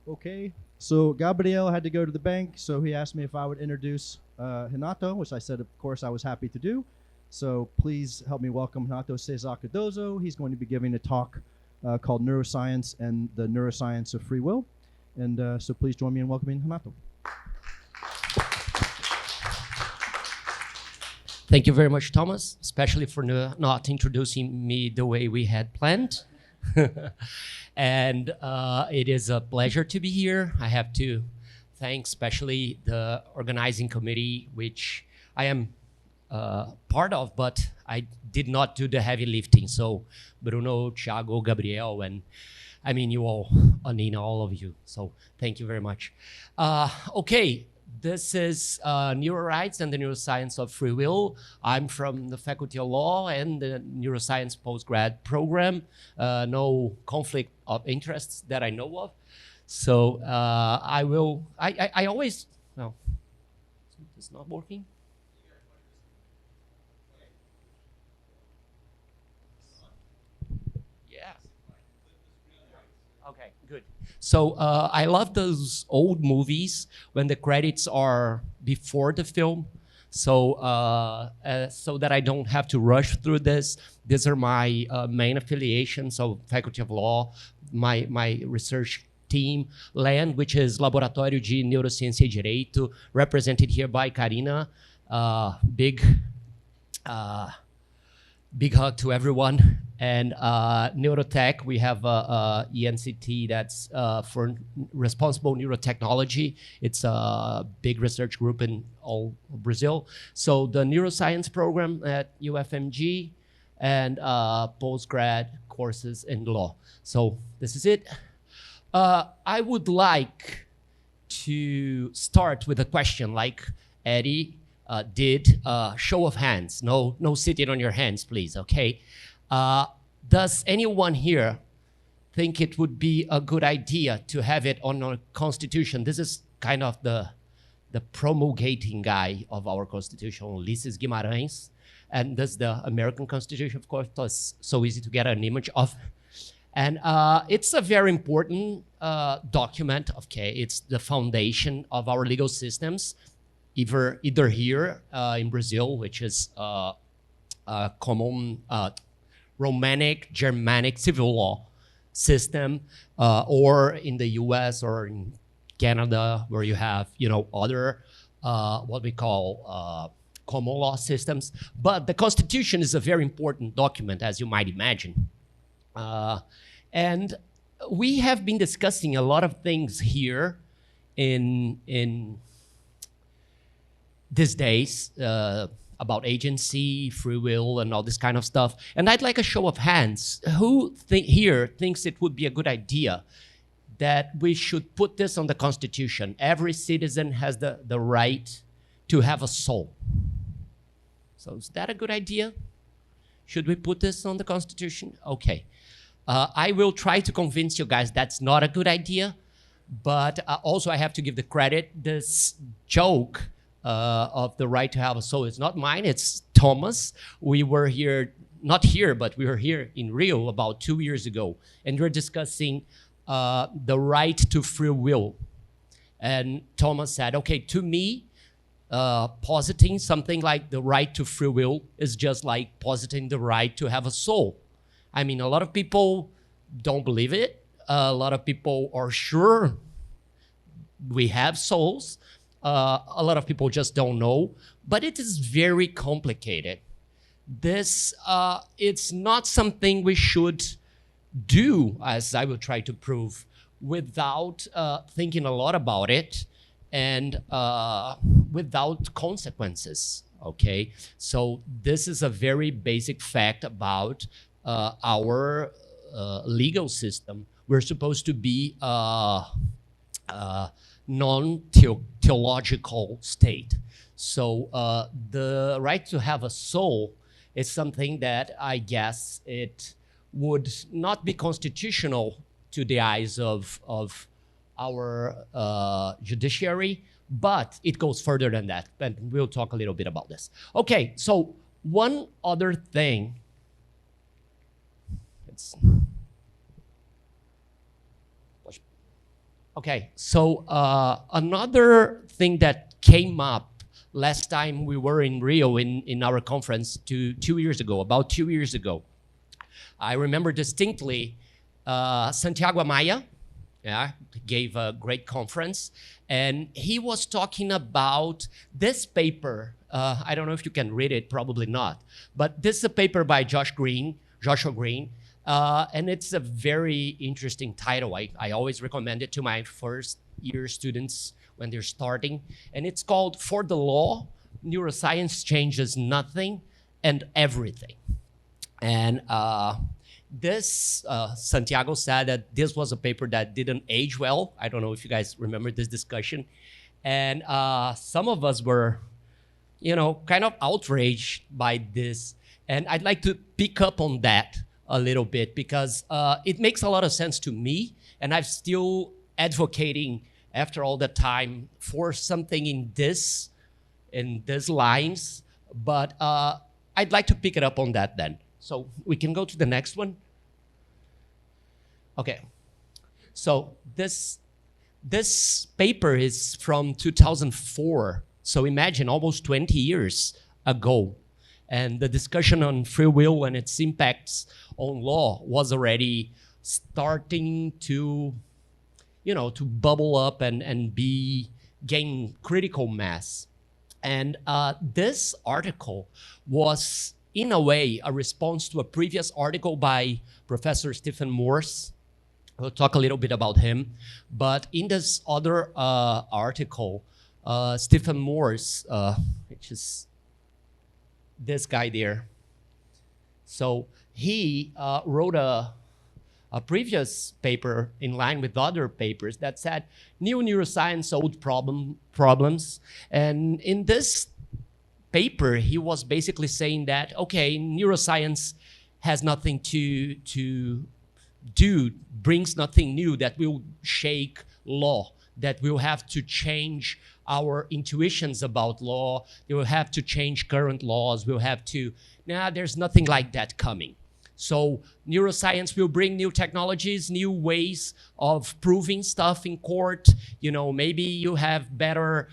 Okay, so Gabriel had to go to the bank, so he asked me if I would introduce Renato, which I said, of course, I was happy to do. So please help me welcome Renato Cesar Cardoso. He's going to be giving a talk called Neuroscience and the Neuroscience of Free Will. And so please join me in welcoming Renato. Thank you very much, Thomas, especially for not introducing me the way we had planned. And it is a pleasure to be here. I have to thank especially the organizing committee, which I am part of, but I did not do the heavy lifting. So Bruno, Thiago, Gabriel, and I mean you all, Anina, all of you. So thank you very much. Okay. This is Neurorights and the Neuroscience of Free Will. I'm from the Faculty of Law and the Neuroscience postgrad program. No conflict of interests that I know of. So I always, no, it's not working. Yeah. Okay, good. So I love those old movies when the credits are before the film. So so that I don't have to rush through this. These are my main affiliations. So Faculty of Law, my research team, LAND, which is Laboratório de Neurociência e Direito, represented here by Karina. Big hug to everyone. And Neurotech, we have ENCT that's for responsible neurotechnology. It's a big research group in all Brazil. So the neuroscience program at UFMG and postgrad courses in law. So this is it. I would like to start with a question like Eddie did. Show of hands. No sitting on your hands, please, okay? Does anyone here think it would be a good idea to have it on our constitution? This is kind of the promulgating guy of our constitution, Ulisses Guimarães. And this is the American Constitution, of course. It's so easy to get an image of. And it's a very important document, okay? It's the foundation of our legal systems, either here in Brazil, which is common Romanic, Germanic civil law system, or in the US or in Canada, where you have, other what we call common law systems. But the Constitution is a very important document, as you might imagine. And we have been discussing a lot of things here in these days, about agency, free will, and all this kind of stuff. And I'd like a show of hands. Who here thinks it would be a good idea that we should put this on the Constitution? Every citizen has the right to have a soul. So is that a good idea? Should we put this on the Constitution? Okay. I will try to convince you guys that's not a good idea, but also I have to give the credit. This joke of the right to have a soul. It's not mine, it's Thomas. We were here, not here, but we were here in Rio about 2 years ago, and we were discussing the right to free will. And Thomas said, okay, to me, positing something like the right to free will is just like positing the right to have a soul. I mean, a lot of people don't believe it. A lot of people are sure we have souls. A lot of people just don't know, but it is very complicated. This, it's not something we should do, as I will try to prove, without thinking a lot about it and without consequences, okay? So this is a very basic fact about our legal system. We're supposed to be non-theological state. So the right to have a soul is something that I guess it would not be constitutional to the eyes of our judiciary, but it goes further than that. And we'll talk a little bit about this. Okay, so one other thing. Okay, so another thing that came up last time we were in Rio in our conference 2 years ago, about 2 years ago, I remember distinctly Santiago Amaya, yeah, gave a great conference, and he was talking about this paper. I don't know if you can read it, probably not, but this is a paper by Joshua Green, and it's a very interesting title. I always recommend it to my first year students when they're starting, and it's called "For the Law, Neuroscience Changes Nothing and Everything." And this, Santiago said that this was a paper that didn't age well. I don't know if you guys remember this discussion. And some of us were, kind of outraged by this. And I'd like to pick up on that a little bit because it makes a lot of sense to me. And I'm still advocating after all the time for something in these lines. But I'd like to pick it up on that then. So we can go to the next one. Okay. So this paper is from 2004. So imagine almost 20 years ago. And the discussion on free will and its impacts on law was already starting to, to bubble up and gain critical mass. And this article was, in a way, a response to a previous article by Professor Stephen Morse. We'll talk a little bit about him. But in this other article, Stephen Morse, which is this guy there, so he wrote a previous paper in line with other papers that said new neuroscience, old problems. And in this paper, he was basically saying that, okay, neuroscience has nothing to do, brings nothing new that will shake law, that will have to change our intuitions about law, they will have to change current laws, we'll have to, there's nothing like that coming. So neuroscience will bring new technologies, new ways of proving stuff in court. Maybe you have better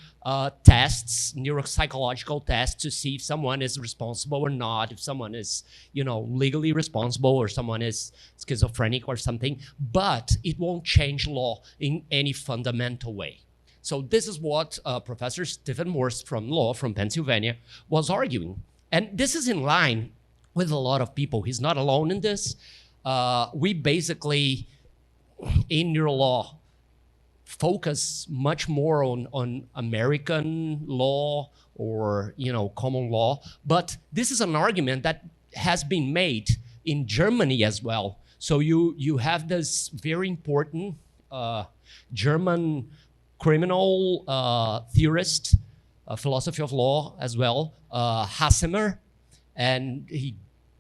tests, neuropsychological tests to see if someone is responsible or not, if someone is, legally responsible or someone is schizophrenic or something, but it won't change law in any fundamental way. So this is what Professor Stephen Morse from Pennsylvania was arguing. And this is in line with a lot of people. He's not alone in this. We basically, in neurolaw, focus much more on American law or common law. But this is an argument that has been made in Germany as well. So you have this very important German criminal theorist, philosophy of law as well, Hassemer, and he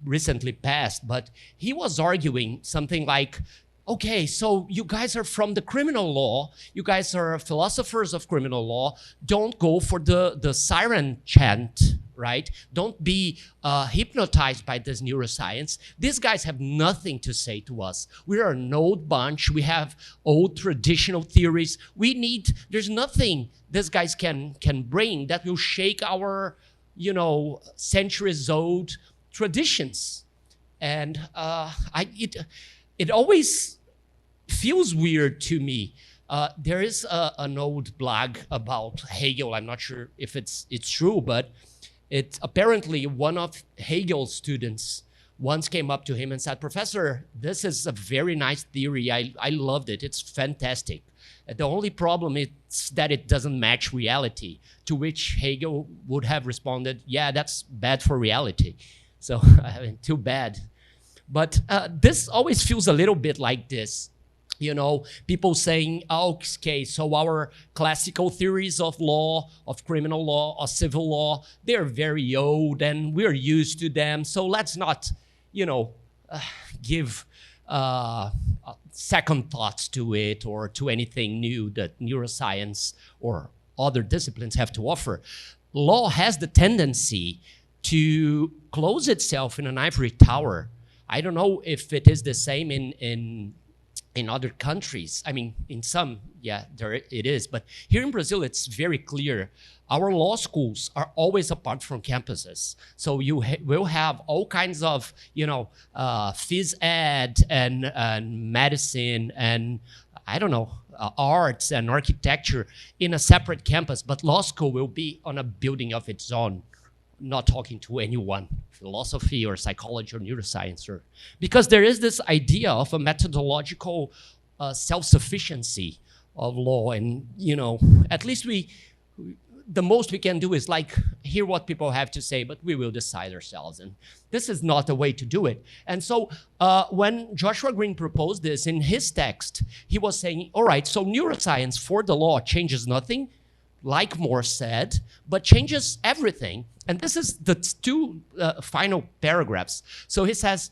recently passed, but he was arguing something like, okay, so you guys are from the criminal law, you guys are philosophers of criminal law, don't go for the siren chant, right? Don't be hypnotized by this neuroscience. These guys have nothing to say to us. We are an old bunch, we have old traditional theories, there's nothing these guys can bring that will shake our centuries old traditions. And it always feels weird to me. There is an old blog about Hegel. I'm not sure if it's true, but it's apparently one of Hegel's students once came up to him and said, "Professor, this is a very nice theory. I loved it. It's fantastic. The only problem is that it doesn't match reality." To which Hegel would have responded, "Yeah, that's bad for reality." So, too bad. But this always feels a little bit like this. People saying, oh, okay, so our classical theories of law, of criminal law, of civil law, they're very old and we're used to them. So let's not, give second thoughts to it or to anything new that neuroscience or other disciplines have to offer. Law has the tendency to close itself in an ivory tower. I don't know if it is the same in in other countries. I mean, in some, yeah, there it is. But here in Brazil, it's very clear. Our law schools are always apart from campuses. So you will have all kinds of, phys ed and medicine and, I don't know, arts and architecture in a separate campus. But law school will be on a building of its own, not talking to anyone, philosophy or psychology or neuroscience, because there is this idea of a methodological self-sufficiency of law, and at least the most we can do is like hear what people have to say, but we will decide ourselves, and this is not the way to do it. And so when Joshua Green proposed this in his text, he was saying, all right, so neuroscience for the law changes nothing, like Moore said, but changes everything. And this is the two final paragraphs. So he says,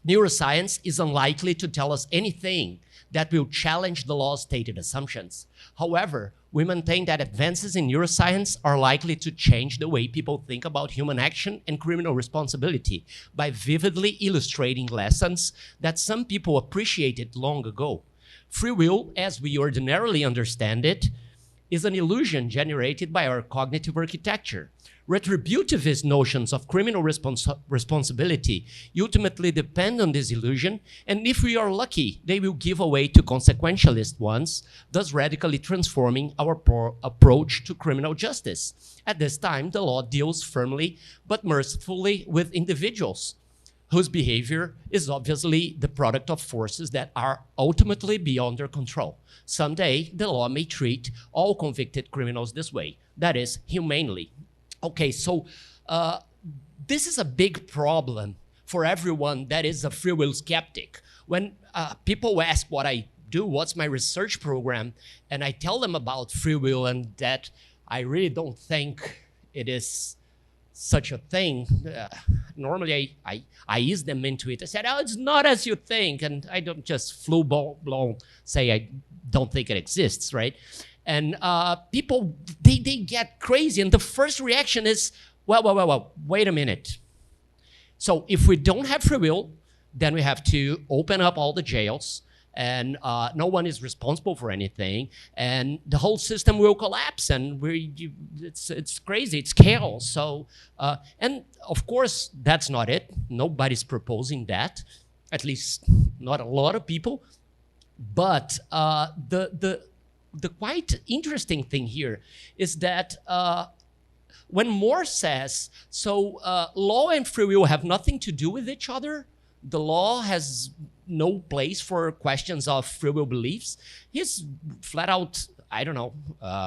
neuroscience is unlikely to tell us anything that will challenge the law's stated assumptions. However, we maintain that advances in neuroscience are likely to change the way people think about human action and criminal responsibility by vividly illustrating lessons that some people appreciated long ago. Free will, as we ordinarily understand it, is an illusion generated by our cognitive architecture. Retributivist notions of criminal responsibility ultimately depend on this illusion, and if we are lucky, they will give way to consequentialist ones, thus radically transforming our approach to criminal justice. At this time, the law deals firmly but mercifully with individuals, whose behavior is obviously the product of forces that are ultimately beyond their control. Someday, the law may treat all convicted criminals this way, that is, humanely. Okay, so this is a big problem for everyone that is a free will skeptic. When people ask what I do, what's my research program, and I tell them about free will and that I really don't think it is such a thing, normally I ease them into it. I said, oh, it's not as you think, and I don't just full-blown say I don't think it exists, right? And people, they get crazy, and the first reaction is, well, wait a minute. So if we don't have free will, then we have to open up all the jails, and no one is responsible for anything, and the whole system will collapse, and it's crazy, it's chaos. So, and of course, that's not it. Nobody's proposing that, at least not a lot of people. But the quite interesting thing here is that when Moore says, so law and free will have nothing to do with each other, the law has no place for questions of free will beliefs, he's flat out, I don't know,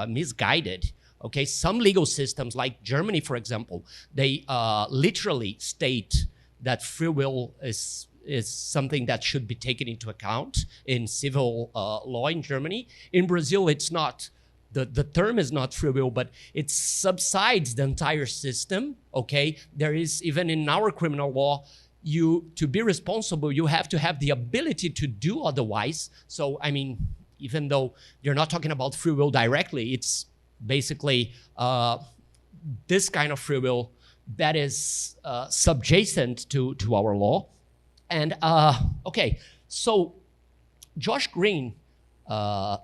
misguided. Okay, some legal systems like Germany, for example, they literally state that free will is something that should be taken into account in civil law in Germany. In Brazil, it's not. The term is not free will, but it subsides the entire system, okay? There is, even in our criminal law, to be responsible, you have to have the ability to do otherwise. So, I mean, even though you're not talking about free will directly, it's basically this kind of free will that is subjacent to our law. And okay, so Josh Green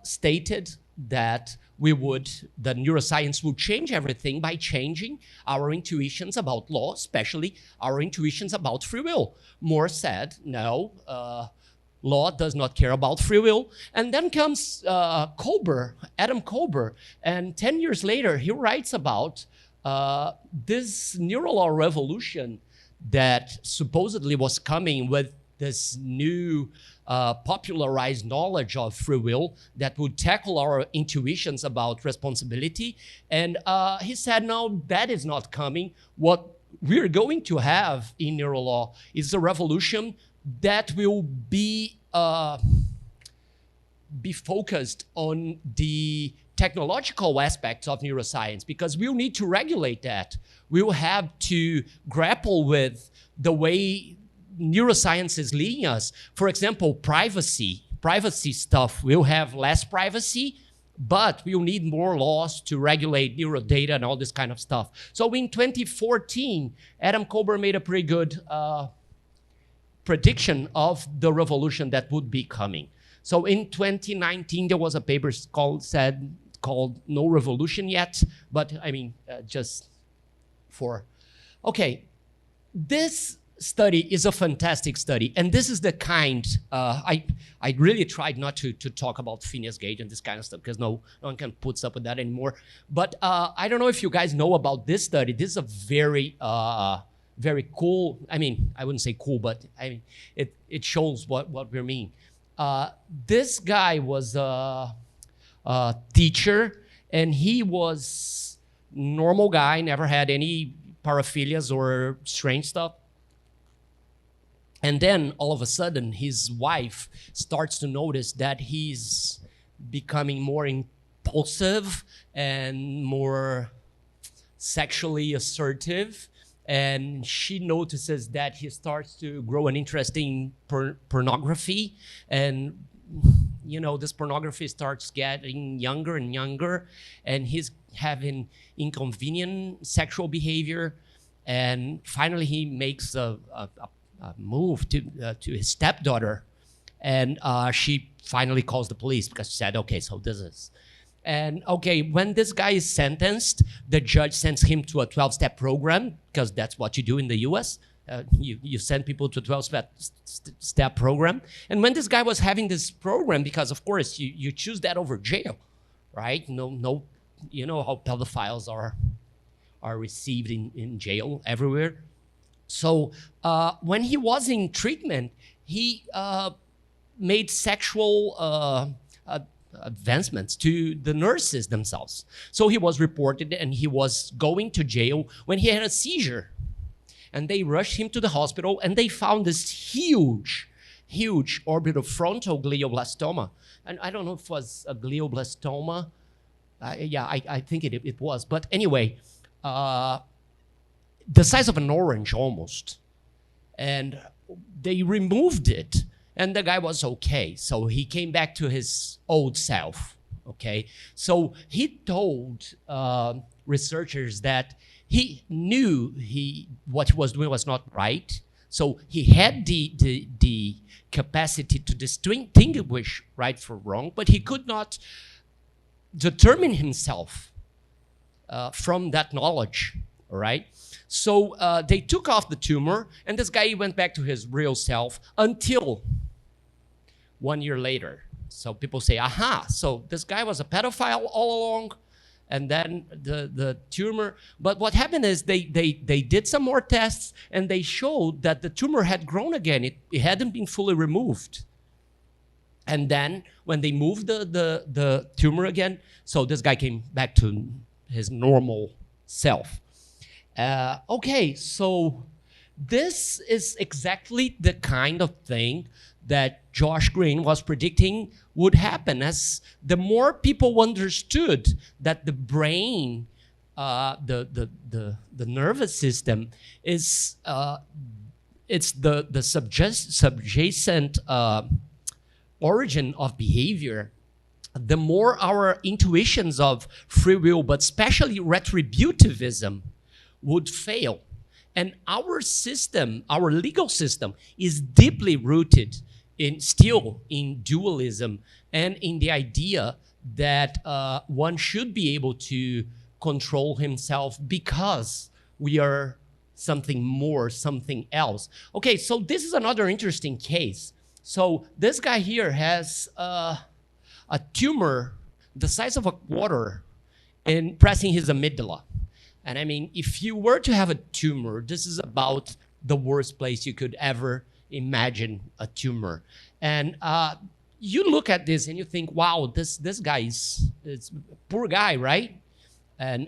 stated that that neuroscience will change everything by changing our intuitions about law, especially our intuitions about free will. Moore said, no, law does not care about free will. And then comes Adam Kober, and 10 years later, he writes about this neural law revolution that supposedly was coming with this new popularized knowledge of free will that would tackle our intuitions about responsibility. And he said, no, that is not coming. What we're going to have in neural law is a revolution that will be focused on the technological aspects of neuroscience, because we'll need to regulate that. We'll have to grapple with the way neuroscience is leading us. For example, privacy stuff will have less privacy, but we'll need more laws to regulate neurodata and all this kind of stuff. So in 2014, Adam Kober made a pretty good prediction of the revolution that would be coming. So in 2019, there was a paper called No Revolution Yet, but I mean, just for, okay, this study is a fantastic study, and this is the kind, I really tried not to talk about Phineas Gage and this kind of stuff, because no one can put up with that anymore. But I don't know if you guys know about this study. This is a very, very cool, I mean, I wouldn't say cool, but I mean, it shows what we mean. This guy was a teacher, and he was normal guy, never had any paraphilias or strange stuff. And then all of a sudden, his wife starts to notice that he's becoming more impulsive and more sexually assertive. And she notices that he starts to grow an interest in pornography. And, you know, this pornography starts getting younger and younger. And he's having inconvenient sexual behavior. And finally, he makes a move to his stepdaughter, and she finally calls the police because she said, okay, so this is. And okay, when this guy is sentenced, the judge sends him to a 12-step program, because that's what you do in the US. You send people to a 12-step program. And when this guy was having this program, because of course you choose that over jail, right? No, you know how pedophiles are received in jail everywhere. So when he was in treatment, he made sexual advancements to the nurses themselves. So he was reported, and he was going to jail when he had a seizure. And they rushed him to the hospital, and they found this huge orbitofrontal glioblastoma. And I don't know if it was a glioblastoma. Yeah, I think it was. But anyway, the size of an orange almost. And they removed it, and the guy was okay. So he came back to his old self, okay? So he told researchers that he knew what he was doing was not right. So he had the capacity to distinguish right from wrong, but he could not determine himself from that knowledge, all right? So they took off the tumor, and this guy went back to his real self until 1 year later. So people say, aha, so this guy was a pedophile all along, and then the tumor. But what happened is they did some more tests, and they showed that the tumor had grown again. It hadn't been fully removed. And then when they moved the tumor again, so this guy came back to his normal self. Okay, so this is exactly the kind of thing that Josh Green was predicting would happen. As the more people understood that the brain, the nervous system is it's the subjacent origin of behavior, the more our intuitions of free will, but especially retributivism, would fail. And our system, our legal system, is deeply rooted still in dualism and in the idea that one should be able to control himself because we are something more, something else. Okay, so this is another interesting case. So this guy here has a tumor the size of a quarter in pressing his amygdala. And I mean, if you were to have a tumor, this is about the worst place you could ever imagine a tumor. And you look at this and you think, wow, this guy is a poor guy, right? And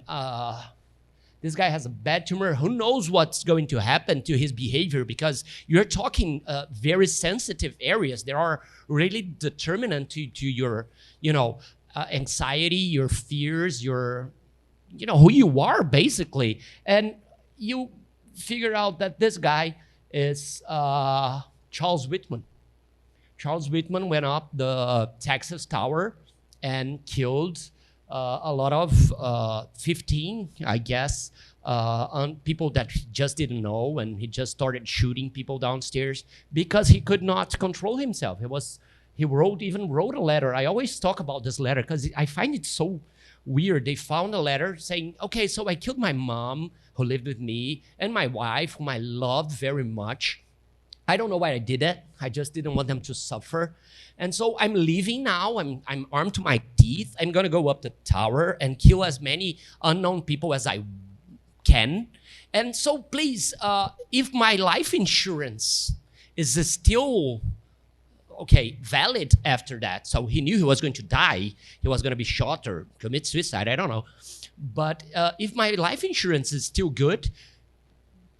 this guy has a bad tumor. Who knows what's going to happen to his behavior, because you're talking very sensitive areas. There are really determinant to your, anxiety, your fears, your, who you are, basically. And you figure out that this guy is Charles Whitman. Charles Whitman went up the Texas Tower and killed a lot of 15, I guess, on people that he just didn't know, and he just started shooting people downstairs because he could not control himself. He even wrote a letter. I always talk about this letter because I find it so weird. They found a letter saying, okay, so I killed my mom who lived with me and my wife whom I loved very much. I don't know why I did it. I just didn't want them to suffer. And so I'm leaving now. I'm armed to my teeth. I'm going to go up the tower and kill as many unknown people as I can. And so please, if my life insurance is still valid after that. So he knew he was going to die. He was going to be shot or commit suicide. I don't know. But if my life insurance is still good,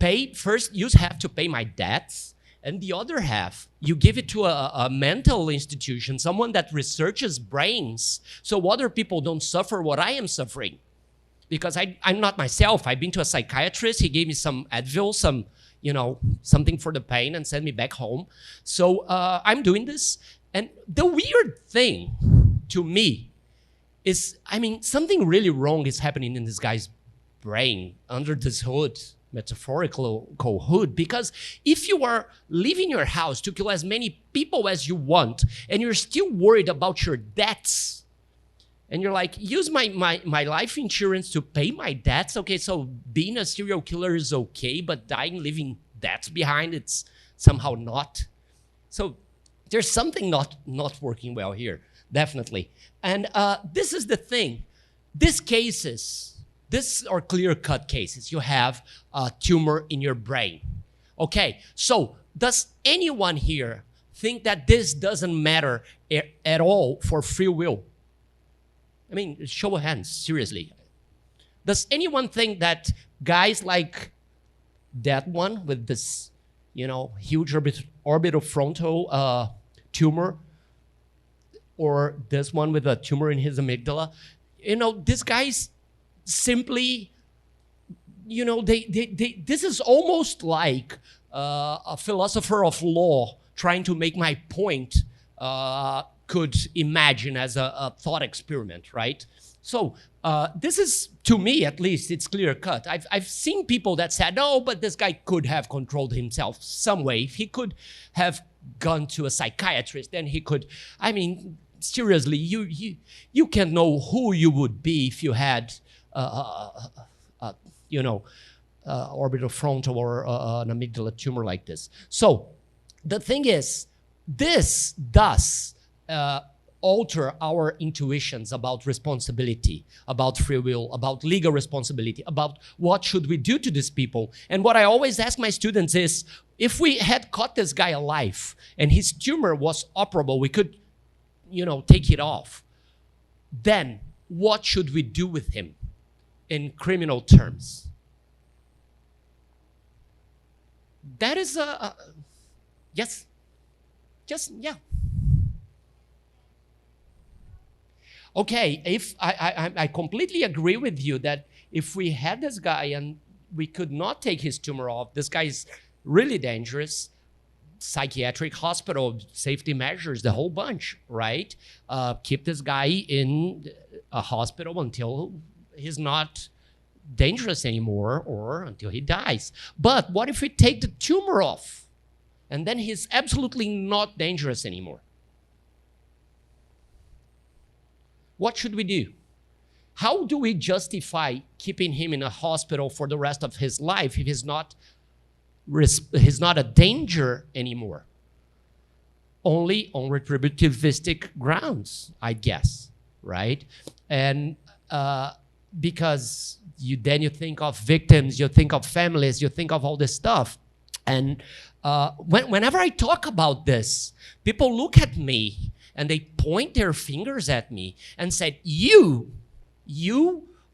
you have to pay my debts. And the other half, you give it to a mental institution, someone that researches brains, so other people don't suffer what I am suffering. Because I'm not myself. I've been to a psychiatrist. He gave me some Advil, something for the pain and sent me back home. So I'm doing this. And the weird thing to me is, something really wrong is happening in this guy's brain under this hood, metaphorical hood. Because if you are leaving your house to kill as many people as you want, and you're still worried about your debts, and you're like, use my life insurance to pay my debts. Okay, so being a serial killer is okay, but dying, leaving debts behind, it's somehow not. So there's something not working well here, definitely. And this is the thing. These are clear-cut cases. You have a tumor in your brain. Okay, so does anyone here think that this doesn't matter at all for free will? Show of hands, seriously. Does anyone think that guys like that one with this, huge orbital frontal tumor, or this one with a tumor in his amygdala, these guys simply, this is almost like a philosopher of law trying to make my point could imagine as a thought experiment, right? So this is, to me at least, it's clear cut. I've seen people that said, no, but this guy could have controlled himself some way. If he could have gone to a psychiatrist, then he could, seriously, you can't know who you would be if you had, orbital frontal or an amygdala tumor like this. So the thing is, this does alter our intuitions about responsibility, about free will, about legal responsibility, about what should we do to these people. And what I always ask my students is, if we had caught this guy alive and his tumor was operable, we could, take it off. Then what should we do with him in criminal terms? That is yes. Just, yeah. Okay, if I completely agree with you that if we had this guy and we could not take his tumor off, this guy is really dangerous, psychiatric hospital, safety measures, the whole bunch, right? Keep this guy in a hospital until he's not dangerous anymore or until he dies. But what if we take the tumor off and then he's absolutely not dangerous anymore? What should we do? How do we justify keeping him in a hospital for the rest of his life if he's not a danger anymore? Only on retributivistic grounds, I guess, right? And because then you think of victims, you think of families, you think of all this stuff. And whenever I talk about this, people look at me and they point their fingers at me and said, you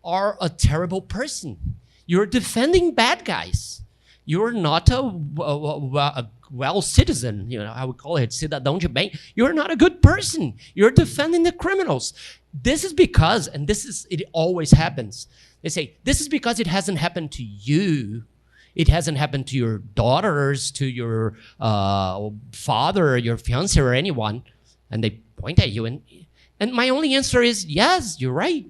are a terrible person. You're defending bad guys. You're not a well citizen, I would call it cidadão de bem. You're not a good person. You're defending the criminals. This is because, and it always happens. They say, this is because it hasn't happened to you. It hasn't happened to your daughters, to your father, your fiancé, or anyone. And they point at you. And my only answer is, yes, you're right.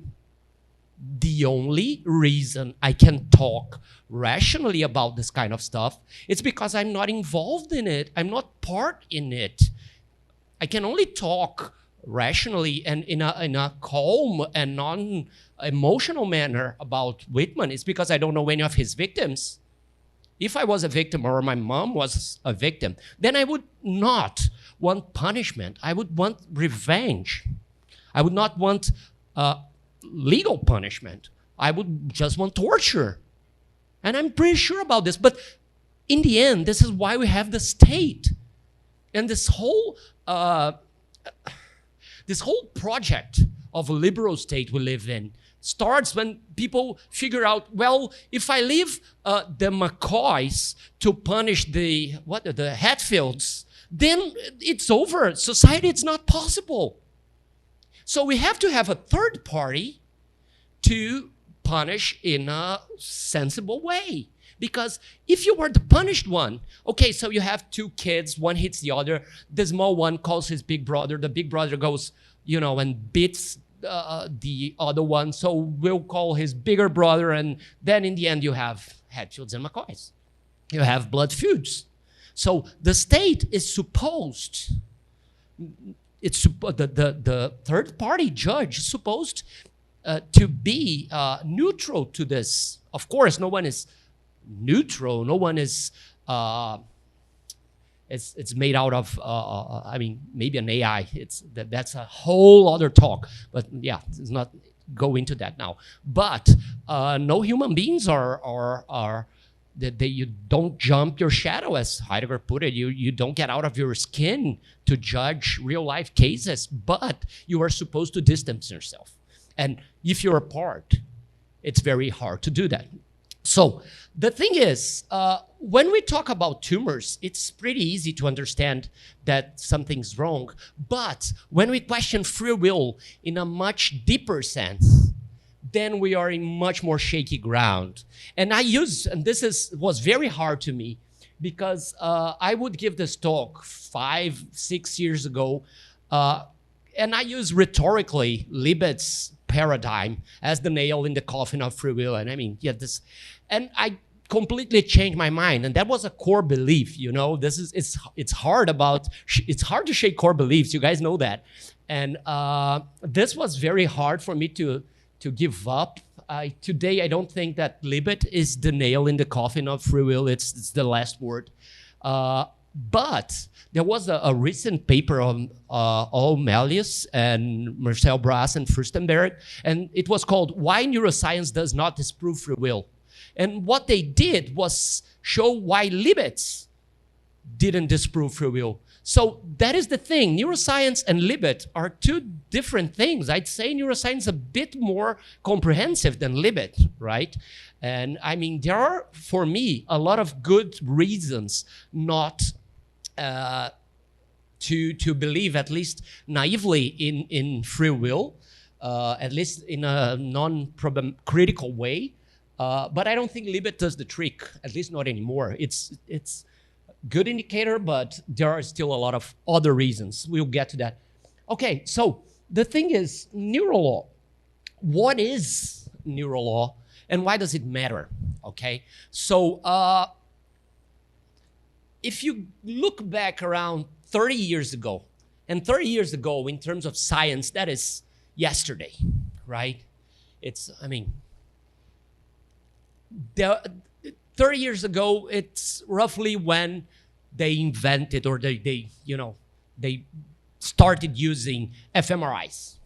The only reason I can talk rationally about this kind of stuff is because I'm not involved in it. I'm not part in it. I can only talk rationally and in a calm and non-emotional manner about Whitman is because I don't know any of his victims. If I was a victim or my mom was a victim, then I would not want punishment. I would want revenge. I would not want legal punishment. I would just want torture. And I'm pretty sure about this. But in the end, this is why we have the state. And this whole project of a liberal state we live in starts when people figure out, well, if I leave the McCoys to punish the Hatfields, then it's over. Society, it's not possible. So we have to have a third party to punish in a sensible way. Because if you were the punished one, okay, so you have two kids, one hits the other, the small one calls his big brother, the big brother goes, and beats the other one, so we'll call his bigger brother, and then in the end you have Hatfields and McCoys. You have blood feuds. So the state is supposed, the third party judge is supposed to be neutral to this. Of course, no one is neutral. No one is, it's made out of, maybe an AI. That's a whole other talk. But yeah, let's not go into that now. But no human beings are that you don't jump your shadow, as Heidegger put it. You don't get out of your skin to judge real life cases, but you are supposed to distance yourself. And if you're apart, it's very hard to do that. So the thing is, when we talk about tumors, it's pretty easy to understand that something's wrong. But when we question free will in a much deeper sense, then we are in much more shaky ground. And was very hard to me, because I would give this talk 5-6 years ago, and I use rhetorically Libet's paradigm as the nail in the coffin of free will. And and I completely changed my mind. And that was a core belief, it's hard to shake core beliefs. You guys know that. And this was very hard for me to give up. Today, I don't think that Libet is the nail in the coffin of free will. It's the last word. But there was a recent paper on Mallius and Marcel Brass and Furstenberg, and it was called "Why Neuroscience Does Not Disprove Free Will." And what they did was show why Libet didn't disprove free will. So that is the thing. Neuroscience and Libet are two different things. I'd say neuroscience is a bit more comprehensive than Libet, right? And there are, for me, a lot of good reasons not to believe, at least naively, in free will, at least in a non-problem critical way. But I don't think Libet does the trick, at least not anymore. It's good indicator, but there are still a lot of other reasons. We'll get to that. Okay, so the thing is, neurolaw. What is neurolaw, and why does it matter? Okay, so if you look back around 30 years ago, and 30 years ago in terms of science, that is yesterday, right? 30 years ago, it's roughly when they invented, or they started using fMRIs.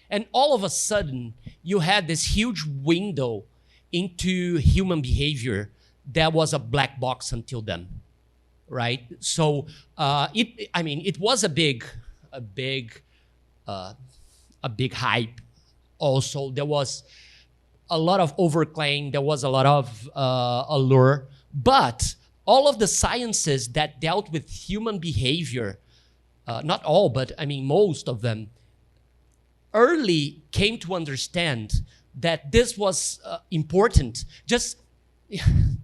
And all of a sudden, you had this huge window into human behavior that was a black box until then, right? So it was a big hype. Also, there was a lot of overclaim, there was a lot of allure, but all of the sciences that dealt with human behavior, not all, but most of them, early came to understand that this was important.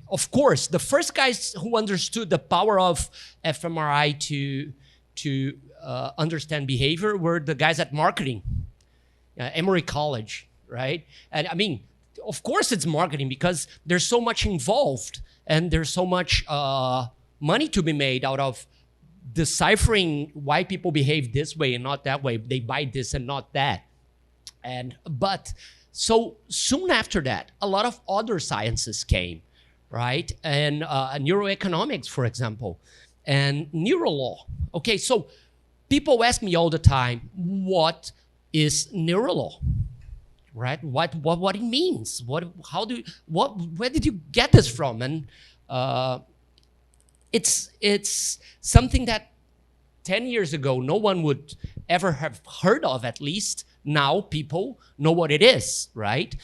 Of course, the first guys who understood the power of fMRI to understand behavior were the guys at marketing, Emory College, right? And of course it's marketing, because there's so much involved and there's so much money to be made out of deciphering why people behave this way and not that way. They buy this and not that. But so soon after that, a lot of other sciences came, right? And neuroeconomics, for example, and neurolaw. Okay, so people ask me all the time, what is neurolaw? Right? What it means? Where did you get this from? And it's something that 10 years ago no one would ever have heard of. At least now people know what it is, right?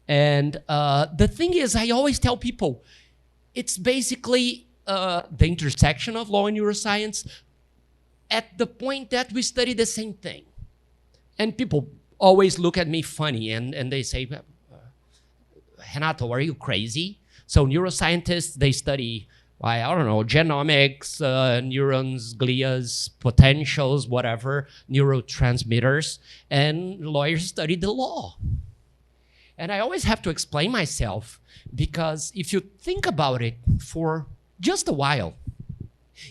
And the thing is, I always tell people, it's basically the intersection of law and neuroscience at the point that we study the same thing. And people always look at me funny and they say, Renato, are you crazy? So neuroscientists, they study, I don't know, genomics, neurons, glias, potentials, whatever, neurotransmitters, and lawyers study the law. And I always have to explain myself, because if you think about it for just a while,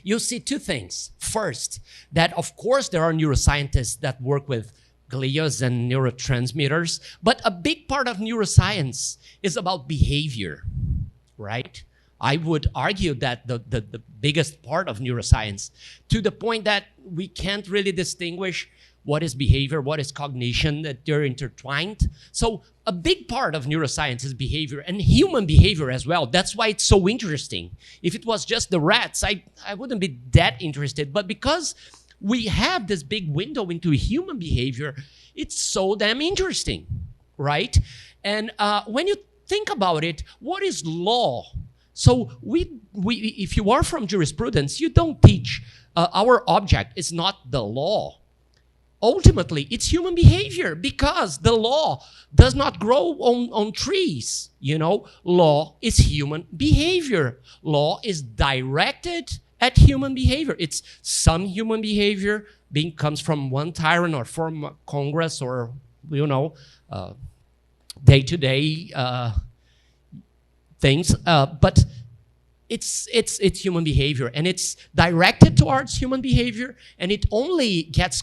you'll see two things. First, that of course there are neuroscientists that work with glias and neurotransmitters, but a big part of neuroscience is about behavior, right? I would argue that the biggest part of neuroscience, to the point that we can't really distinguish what is behavior, what is cognition, that they're intertwined. So a big part of neuroscience is behavior, and human behavior as well. That's why it's so interesting. If it was just the rats, I wouldn't be that interested. But because we have this big window into human behavior, it's so damn interesting, right? And when you think about it, what is law? So if you are from jurisprudence, you don't teach our object is not the law. Ultimately, it's human behavior, because the law does not grow on trees. You know, law is human behavior. Law is directed at human behavior. It's some human behavior comes from one tyrant or from Congress or, you know, day-to-day things. But it's human behavior, and it's directed towards human behavior, and it only gets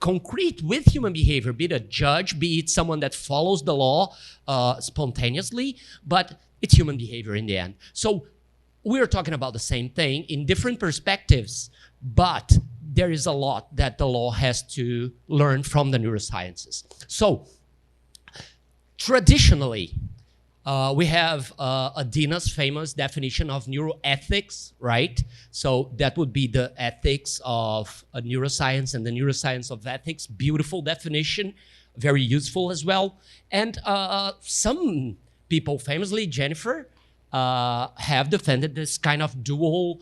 concrete with human behavior, be it a judge, be it someone that follows the law spontaneously, but it's human behavior in the end. So we're talking about the same thing in different perspectives, but there is a lot that the law has to learn from the neurosciences. So traditionally, we have Adina's famous definition of neuroethics, right? So that would be the ethics of neuroscience and the neuroscience of ethics. Beautiful definition, very useful as well. And some people, famously Jennifer, have defended this kind of dual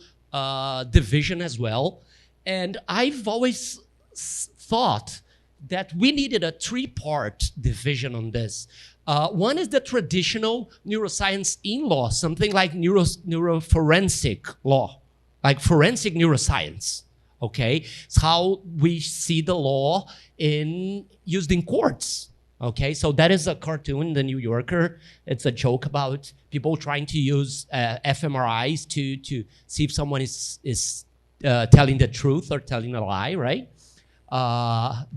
division as well. And I've always thought that we needed a three-part division on this. One is the traditional neuroscience in law, something like neuroforensic law, like forensic neuroscience, okay? It's how we see the law used in courts, okay? So that is a cartoon in the New Yorker. It's a joke about people trying to use fMRIs to see if someone is telling the truth or telling a lie, right?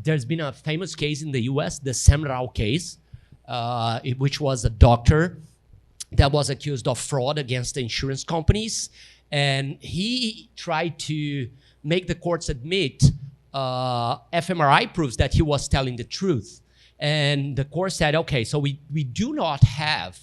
There's been a famous case in the US, the Semrau case, which was a doctor that was accused of fraud against the insurance companies. And he tried to make the courts admit fMRI proves that he was telling the truth. And the court said, okay, so we do not have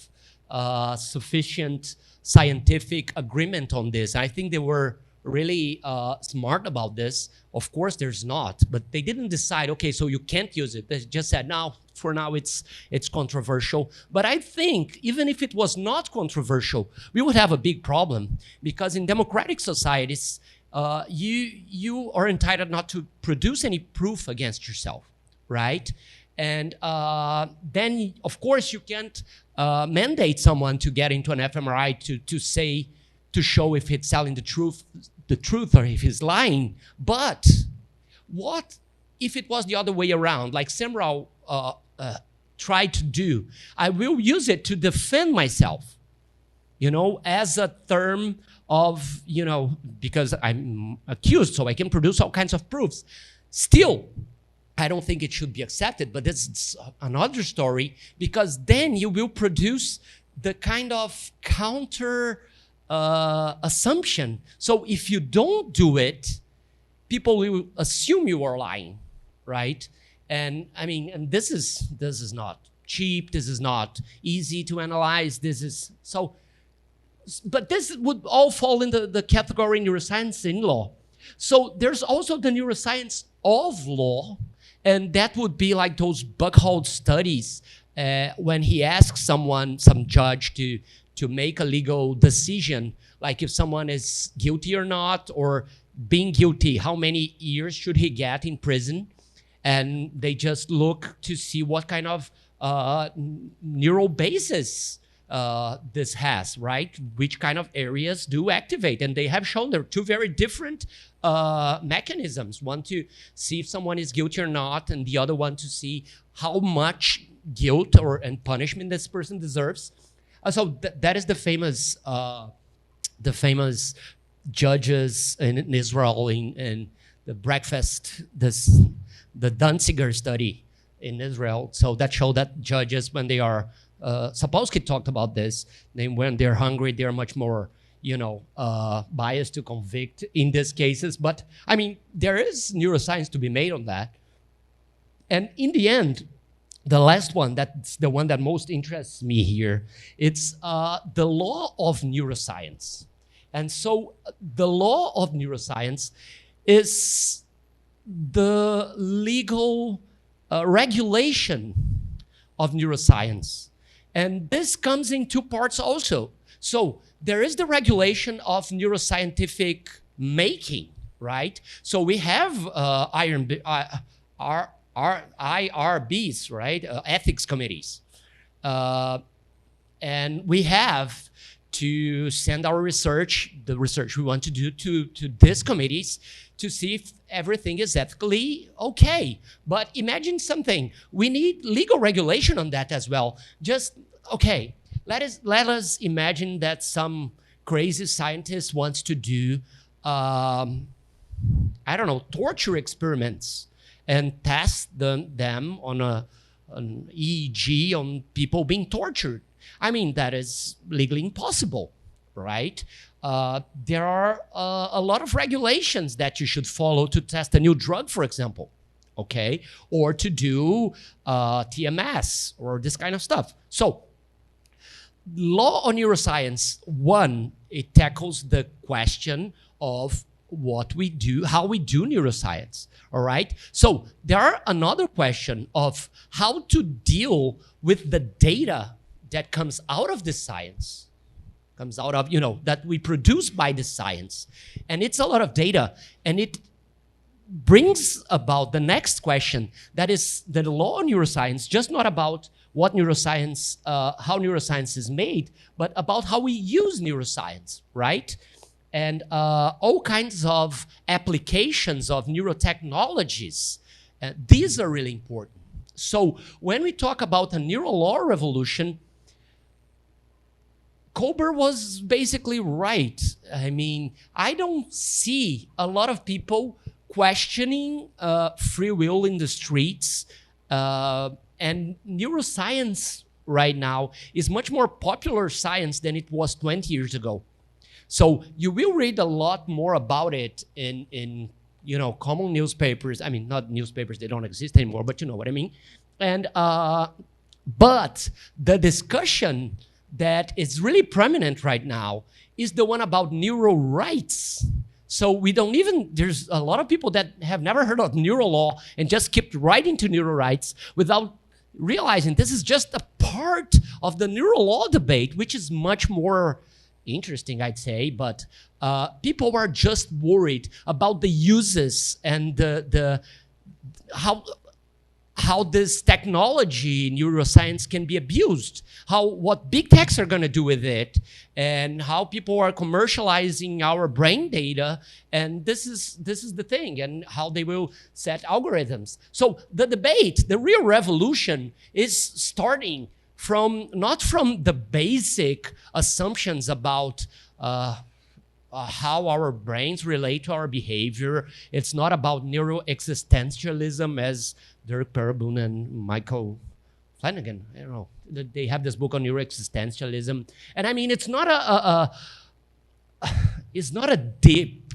sufficient scientific agreement on this. I think they were really smart about this. Of course, there's not, but they didn't decide, okay, so you can't use it. They just said, no, for now it's controversial. But I think even if it was not controversial, we would have a big problem, because in democratic societies, you are entitled not to produce any proof against yourself, right? And then, of course, you can't mandate someone to get into an fMRI to show if it's telling the truth or if he's lying. But what if it was the other way around, like Semrau tried to do? I will use it to defend myself, you know, as a term of, because I'm accused, so I can produce all kinds of proofs. Still, I don't think it should be accepted, but it's another story, because then you will produce the kind of counter assumption. So if you don't do it, people will assume you are lying, right? And I mean, and this is not cheap. This is not easy to analyze. But this would all fall into the category neuroscience in law. So there's also the neuroscience of law, and that would be like those Buchholz studies when he asks some judge to make a legal decision, like if someone is guilty or not, or being guilty, how many years should he get in prison? And they just look to see what kind of neural basis this has, right? Which kind of areas do activate. And they have shown there are two very different mechanisms. One to see if someone is guilty or not, and the other one to see how much guilt and punishment this person deserves. So that is the famous judges in Israel in the breakfast, the Danziger study in Israel. So that showed that judges, when they are, Sapolsky talked about this, when they're hungry, they're much more, biased to convict in these cases. But I mean, there is neuroscience to be made on that. And in the end, the last one, that's the one that most interests me here, it's the law of neuroscience. And so the law of neuroscience is the legal regulation of neuroscience. And this comes in two parts also. So there is the regulation of neuroscientific making, right? So we have IRBs, right? Ethics committees. And we have to send our research, the research we want to do, to these committees to see if everything is ethically okay. But imagine something. We need legal regulation on that as well. Okay, let us imagine that some crazy scientist wants to do, torture experiments and test them on an EEG on people being tortured. I mean, that is legally impossible, right? There are a lot of regulations that you should follow to test a new drug, for example, okay? Or to do TMS or this kind of stuff. So, law on neuroscience, one, it tackles the question of what we do, how we do neuroscience, all right? So there are another question of how to deal with the data that comes out of the science, comes out of, that we produce by the science. And it's a lot of data, and it brings about the next question, that is the law on neuroscience, just not about what neuroscience, how neuroscience is made, but about how we use neuroscience, right? And all kinds of applications of neurotechnologies. These are really important. So when we talk about a neural law revolution, Kober was basically right. I mean, I don't see a lot of people questioning free will in the streets. And neuroscience right now is much more popular science than it was 20 years ago. So you will read a lot more about it in common newspapers. I mean, not newspapers, they don't exist anymore, but you know what I mean. And but the discussion that is really prominent right now is the one about neural rights. So there's a lot of people that have never heard of neural law and just skipped right into neural rights without realizing this is just a part of the neural law debate, which is much more interesting, I'd say, but people are just worried about the uses and how this technology, neuroscience, can be abused, what big techs are going to do with it, and how people are commercializing our brain data, and this is the thing, and how they will set algorithms. So the debate, the real revolution, is starting not from the basic assumptions about how our brains relate to our behavior. It's not about neuroexistentialism, as Dirk Pereboom and Michael Flanagan, I don't know, they have this book on neuroexistentialism. And I mean, it's not it's not a deep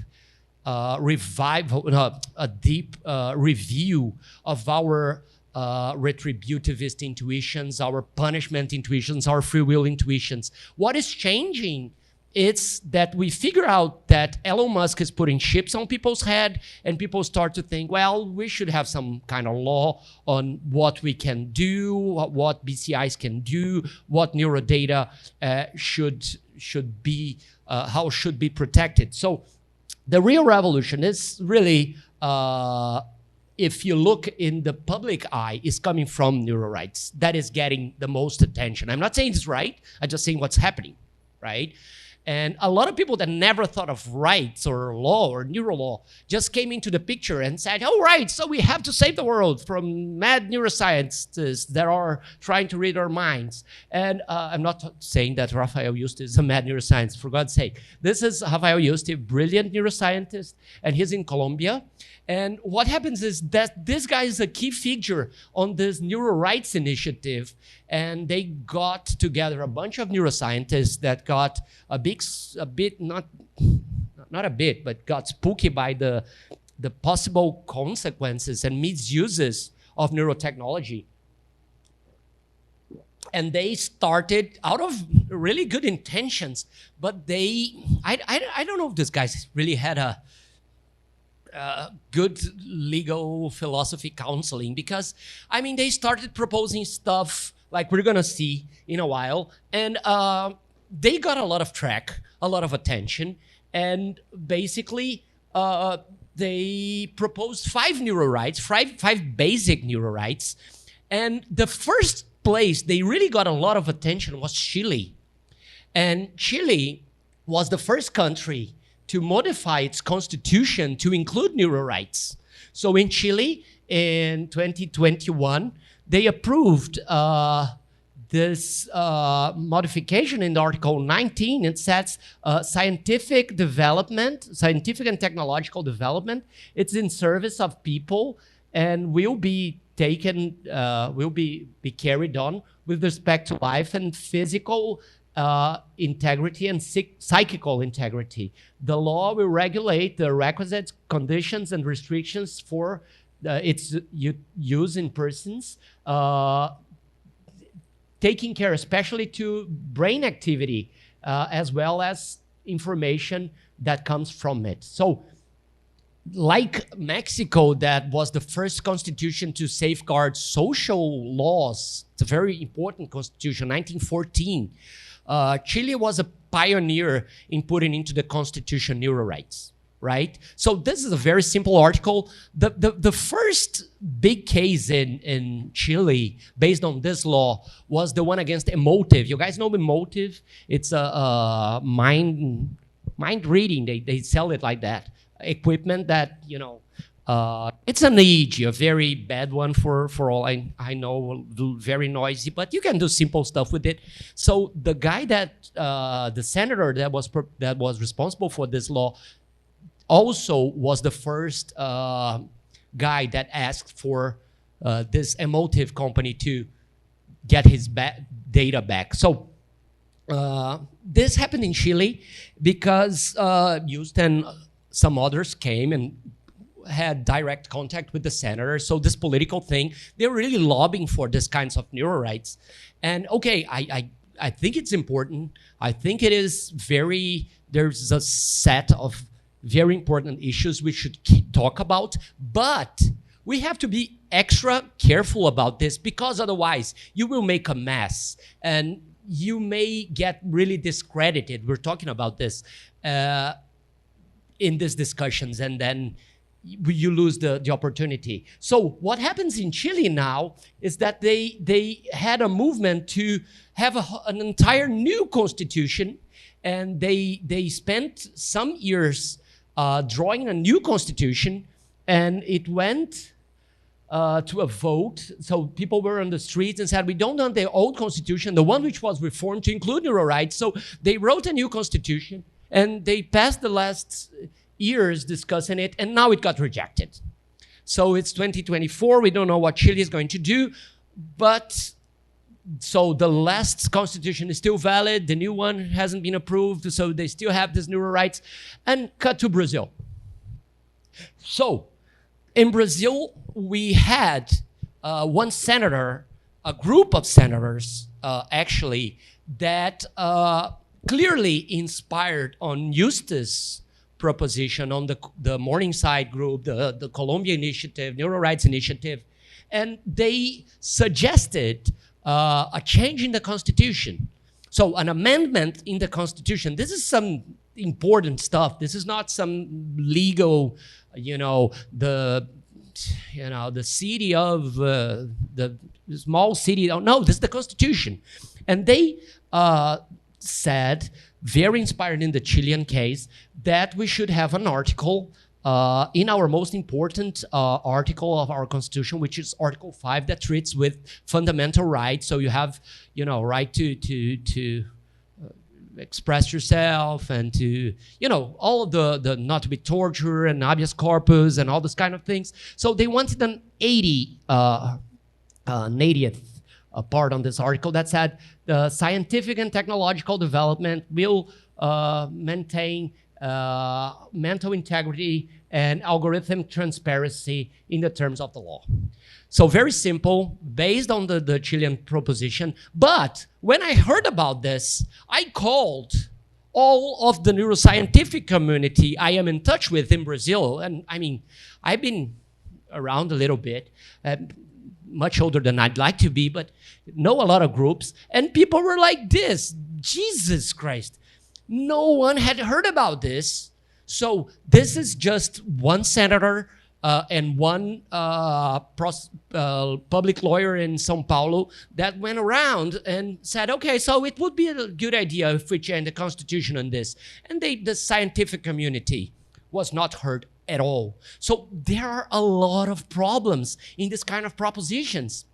revival, no, a deep review of our retributivist intuitions, our punishment intuitions, our free will intuitions. What is changing? It's that we figure out that Elon Musk is putting chips on people's head, and people start to think, well, we should have some kind of law on what we can do, what BCIs can do, what neurodata should be, how should be protected. So the real revolution is really, if you look in the public eye, is coming from neurorights. That is getting the most attention. I'm not saying it's right. I'm just saying what's happening, right? And a lot of people that never thought of rights or law or neurolaw just came into the picture and said, oh, right, so we have to save the world from mad neuroscientists that are trying to read our minds. And I'm not saying that Rafael Yuste is a mad neuroscientist, for God's sake. This is Rafael Yuste, a brilliant neuroscientist, and he's in Colombia. And what happens is that this guy is a key figure on this neuro rights initiative, and they got together a bunch of neuroscientists that got got spooky by the possible consequences and misuses of neurotechnology. And they started out of really good intentions, but I don't know if this guy really had a good legal philosophy counseling, because I mean, they started proposing stuff like we're gonna see in a while, and they got a lot of track, a lot of attention, and basically they proposed 5 neuro rights, 5 basic neuro rights, and the first place they really got a lot of attention was Chile. And Chile was the first country to modify its constitution to include neuro rights. So in Chile, in 2021, they approved this modification in Article 19. It says scientific development, scientific and technological development, it's in service of people and will be taken, will be carried on with respect to life and physical integrity and psychical integrity. The law will regulate the requisite conditions and restrictions for its use in persons, taking care especially to brain activity, as well as information that comes from it. So, like Mexico, that was the first constitution to safeguard social laws. It's a very important constitution, 1914. Chile was a pioneer in putting into the constitution neuro rights, right? So this is a very simple article. The first big case in Chile based on this law was the one against Emotive. You guys know Emotive? It's a mind reading. They sell it like that. Equipment that, you know, it's an EEG, a very bad one for all I know, very noisy, but you can do simple stuff with it. So the guy that, the senator that was responsible for this law also was the first guy that asked for this Emotive company to get his data back. So this happened in Chile because Houston, some others came and had direct contact with the senator. So this political thing, they're really lobbying for this kinds of neuro rights. And okay, I think it's important. I think it is there's a set of very important issues we should talk about, but we have to be extra careful about this, because otherwise you will make a mess and you may get really discredited. We're talking about this in these discussions, and then you lose the opportunity. So what happens in Chile now is that they had a movement to have an entire new constitution, and they spent some years drawing a new constitution, and it went to a vote. So people were on the streets and said, we don't want the old constitution, the one which was reformed to include neuro rights. So they wrote a new constitution, And they passed the last years discussing it, and now it got rejected. So it's 2024. We don't know what Chile is going to do, but so the last constitution is still valid. The new one hasn't been approved, so they still have these neural rights. And cut to Brazil. So in Brazil, we had one senator, a group of senators, actually, that clearly inspired on Eustace's proposition on the Morningside group, the Colombia Initiative, Neural Rights Initiative, and they suggested a change in the Constitution. So an amendment in the Constitution. This is some important stuff. This is not some legal, the city of the small city. No, this is the Constitution. And they said, very inspired in the Chilean case, that we should have an article in our most important article of our Constitution, which is Article 5, that treats with fundamental rights. So you have, right to express yourself and to, all of the not to be tortured and habeas corpus and all this kind of things. So they wanted an 80th part on this article that said the scientific and technological development will maintain mental integrity and algorithm transparency in the terms of the law. So very simple, based on the Chilean proposition. But when I heard about this, I called all of the neuroscientific community I am in touch with in Brazil. And I mean, I've been around a little bit, much older than I'd like to be, but know a lot of groups. And people were like this, Jesus Christ. No one had heard about this. So this is just one senator and one public lawyer in São Paulo that went around and said, okay, so it would be a good idea if we change the Constitution on this. And the scientific community was not heard at all. So there are a lot of problems in this kind of propositions.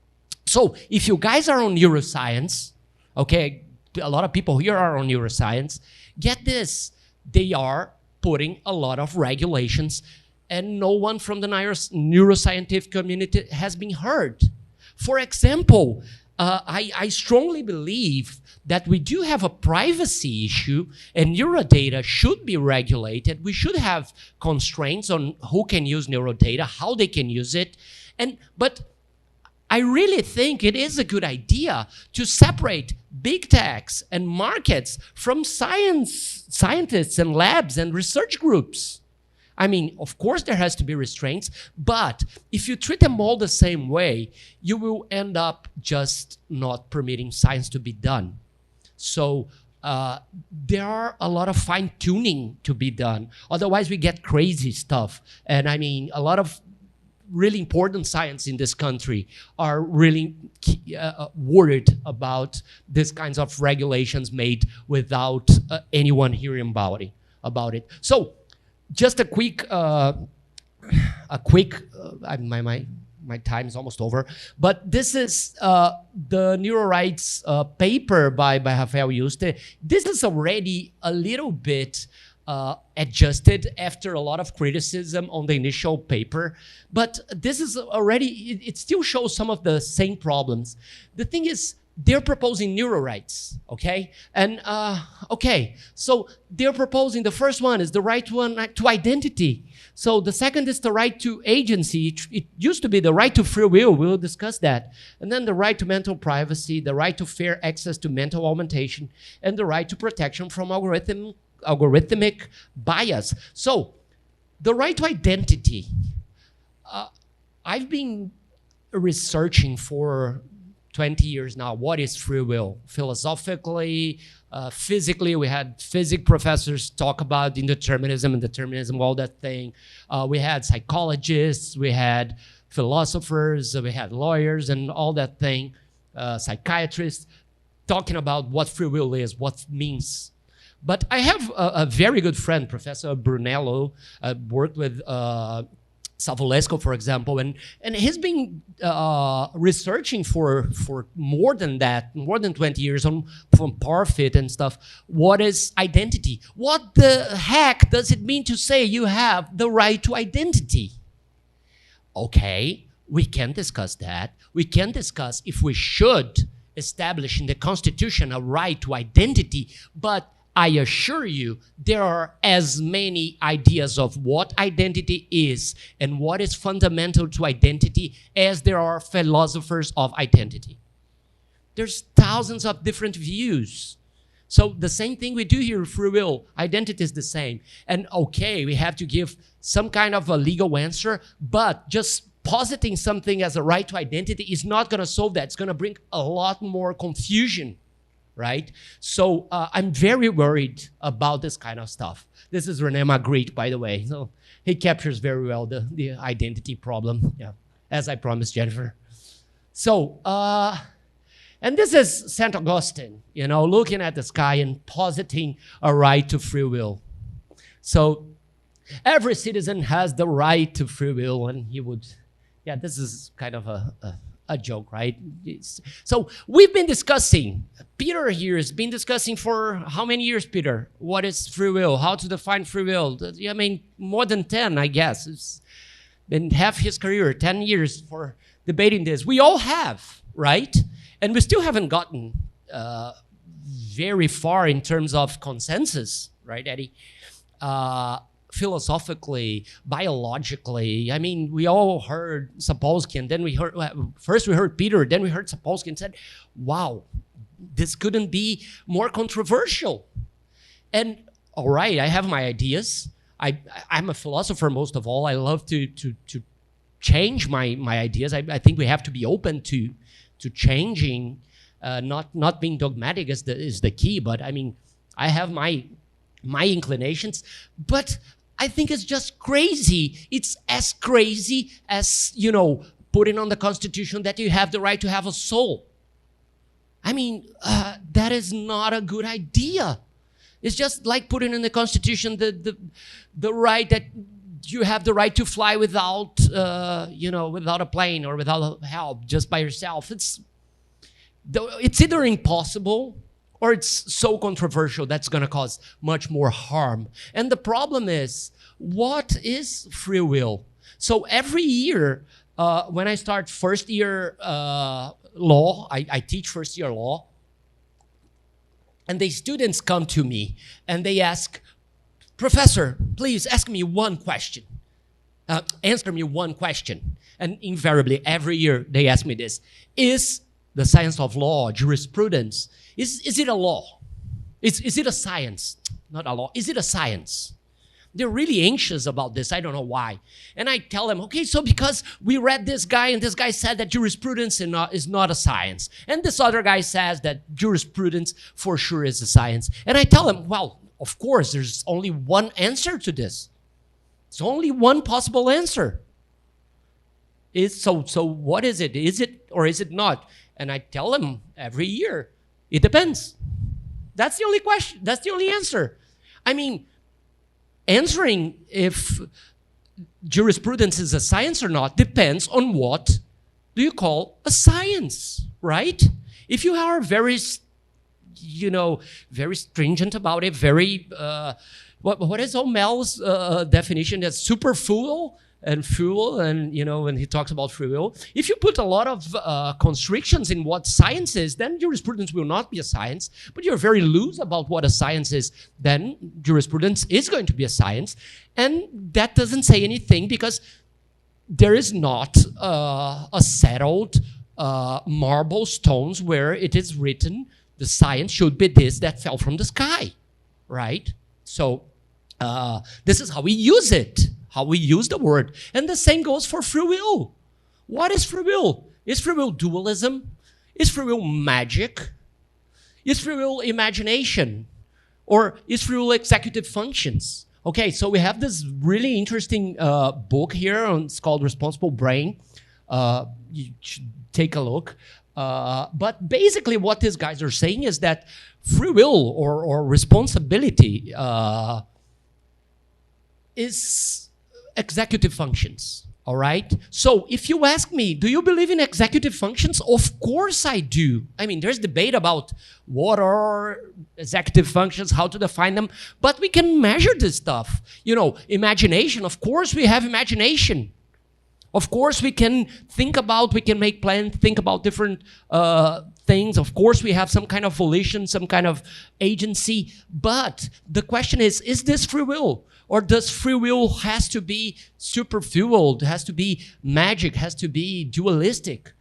So if you guys are on neuroscience, okay, a lot of people here are on neuroscience, get this, they are putting a lot of regulations and no one from the neuroscientific community has been heard. For example, I strongly believe that we do have a privacy issue and neurodata should be regulated. We should have constraints on who can use neurodata, how they can use it. But I really think it is a good idea to separate big techs and markets from scientists and labs and research groups. I mean, of course there has to be restraints, but if you treat them all the same way, you will end up just not permitting science to be done. So there are a lot of fine-tuning to be done. Otherwise, we get crazy stuff. And I mean, a lot of really important science in this country are really worried about these kinds of regulations made without anyone hearing about it. So just a quick, my time is almost over, but this is the neural rights paper by Rafael Yuste. This is already a little bit adjusted after a lot of criticism on the initial paper, but this is already, it still shows some of the same problems. The thing is, they're proposing neural rights, okay? And, okay, so they're proposing, the first one is the right to identity. So the second is the right to agency. It used to be the right to free will, we'll discuss that. And then the right to mental privacy, the right to fair access to mental augmentation, and the right to protection from algorithmic bias. So the right to identity. I've been researching for 20 years now, what is free will? Philosophically, physically, we had physics professors talk about indeterminism and determinism, all that thing. We had psychologists, we had philosophers, we had lawyers and all that thing, psychiatrists, talking about what free will is, what it means. But I have a very good friend, Professor Brunello, worked with Savulesco, for example, and he's been researching for more than that, more than 20 years from Parfit and stuff. What is identity? What the heck does it mean to say you have the right to identity? Okay, we can discuss that. We can discuss if we should establish in the Constitution a right to identity, but I assure you, there are as many ideas of what identity is and what is fundamental to identity as there are philosophers of identity. There's thousands of different views. So the same thing we do here with free will, identity is the same. And okay, we have to give some kind of a legal answer, but just positing something as a right to identity is not going to solve that. It's going to bring a lot more confusion. Right? So I'm very worried about this kind of stuff. This is René Magritte, by the way. So he captures very well the identity problem, yeah, as I promised Jennifer. So, and this is St. Augustine, you know, looking at the sky and positing a right to free will. So every citizen has the right to free will, and he would, yeah, this is kind of a joke, right? So we've been discussing, Peter here has been discussing for how many years, Peter? What is free will? How to define free will? I mean, more than 10, I guess. It's been half his career, 10 years for debating this. We all have, right? And we still haven't gotten very far in terms of consensus, right, Eddie? Philosophically, biologically. I mean, we all heard Sapolsky, and then first we heard Peter, then we heard Sapolsky and said, wow, this couldn't be more controversial. And all right, I have my ideas. I'm a philosopher most of all. I love to change my ideas. I think we have to be open to changing, not being dogmatic is the key, but I mean, I have my inclinations, but I think it's just crazy. It's as crazy as, you know, putting on the Constitution that you have the right to have a soul. I mean, that is not a good idea. It's just like putting in the Constitution the right that you have the right to fly without, without a plane or without help, just by yourself. It's either impossible or it's so controversial that's going to cause much more harm. And the problem is, what is free will? So every year, when I start first year law, I teach first year law, and the students come to me and they ask, Professor, please ask me one question. Answer me one question. And invariably, every year they ask me this. Is the science of law, jurisprudence, is it a law? Is it a science? Not a law. Is it a science? They're really anxious about this. I don't know why. And I tell them, okay, so because we read this guy and this guy said that jurisprudence is not a science. And this other guy says that jurisprudence for sure is a science. And I tell them, well, of course, there's only one answer to this. It's only one possible answer. So what is it? Is it or is it not? And I tell them every year, it depends. That's the only question. That's the only answer. I mean, answering if jurisprudence is a science or not depends on what do you call a science, right? If you are very stringent about it, very, what is O'Mall's definition? That's superfluous and fuel, and when he talks about free will. If you put a lot of constrictions in what science is, then jurisprudence will not be a science. But you're very loose about what a science is, then jurisprudence is going to be a science. And that doesn't say anything because there is not a settled marble stones where it is written the science should be this that fell from the sky, right? So this is how we use it. How we use the word. And the same goes for free will. What is free will? Is free will dualism? Is free will magic? Is free will imagination? Or is free will executive functions? Okay, so we have this really interesting book here. It's called Responsible Brain. You should take a look. But basically what these guys are saying is that free will or responsibility is executive functions. All right. So if you ask me, do you believe in executive functions? Of course I do. I mean, there's debate about what are executive functions, how to define them, but we can measure this stuff. You know, imagination, of course we have imagination. Of course we can think about, we can make plans, think about different things. Of course we have some kind of volition, some kind of agency. But the question is this free will? Or does free will has to be superfuel, has to be magic, has to be dualistic?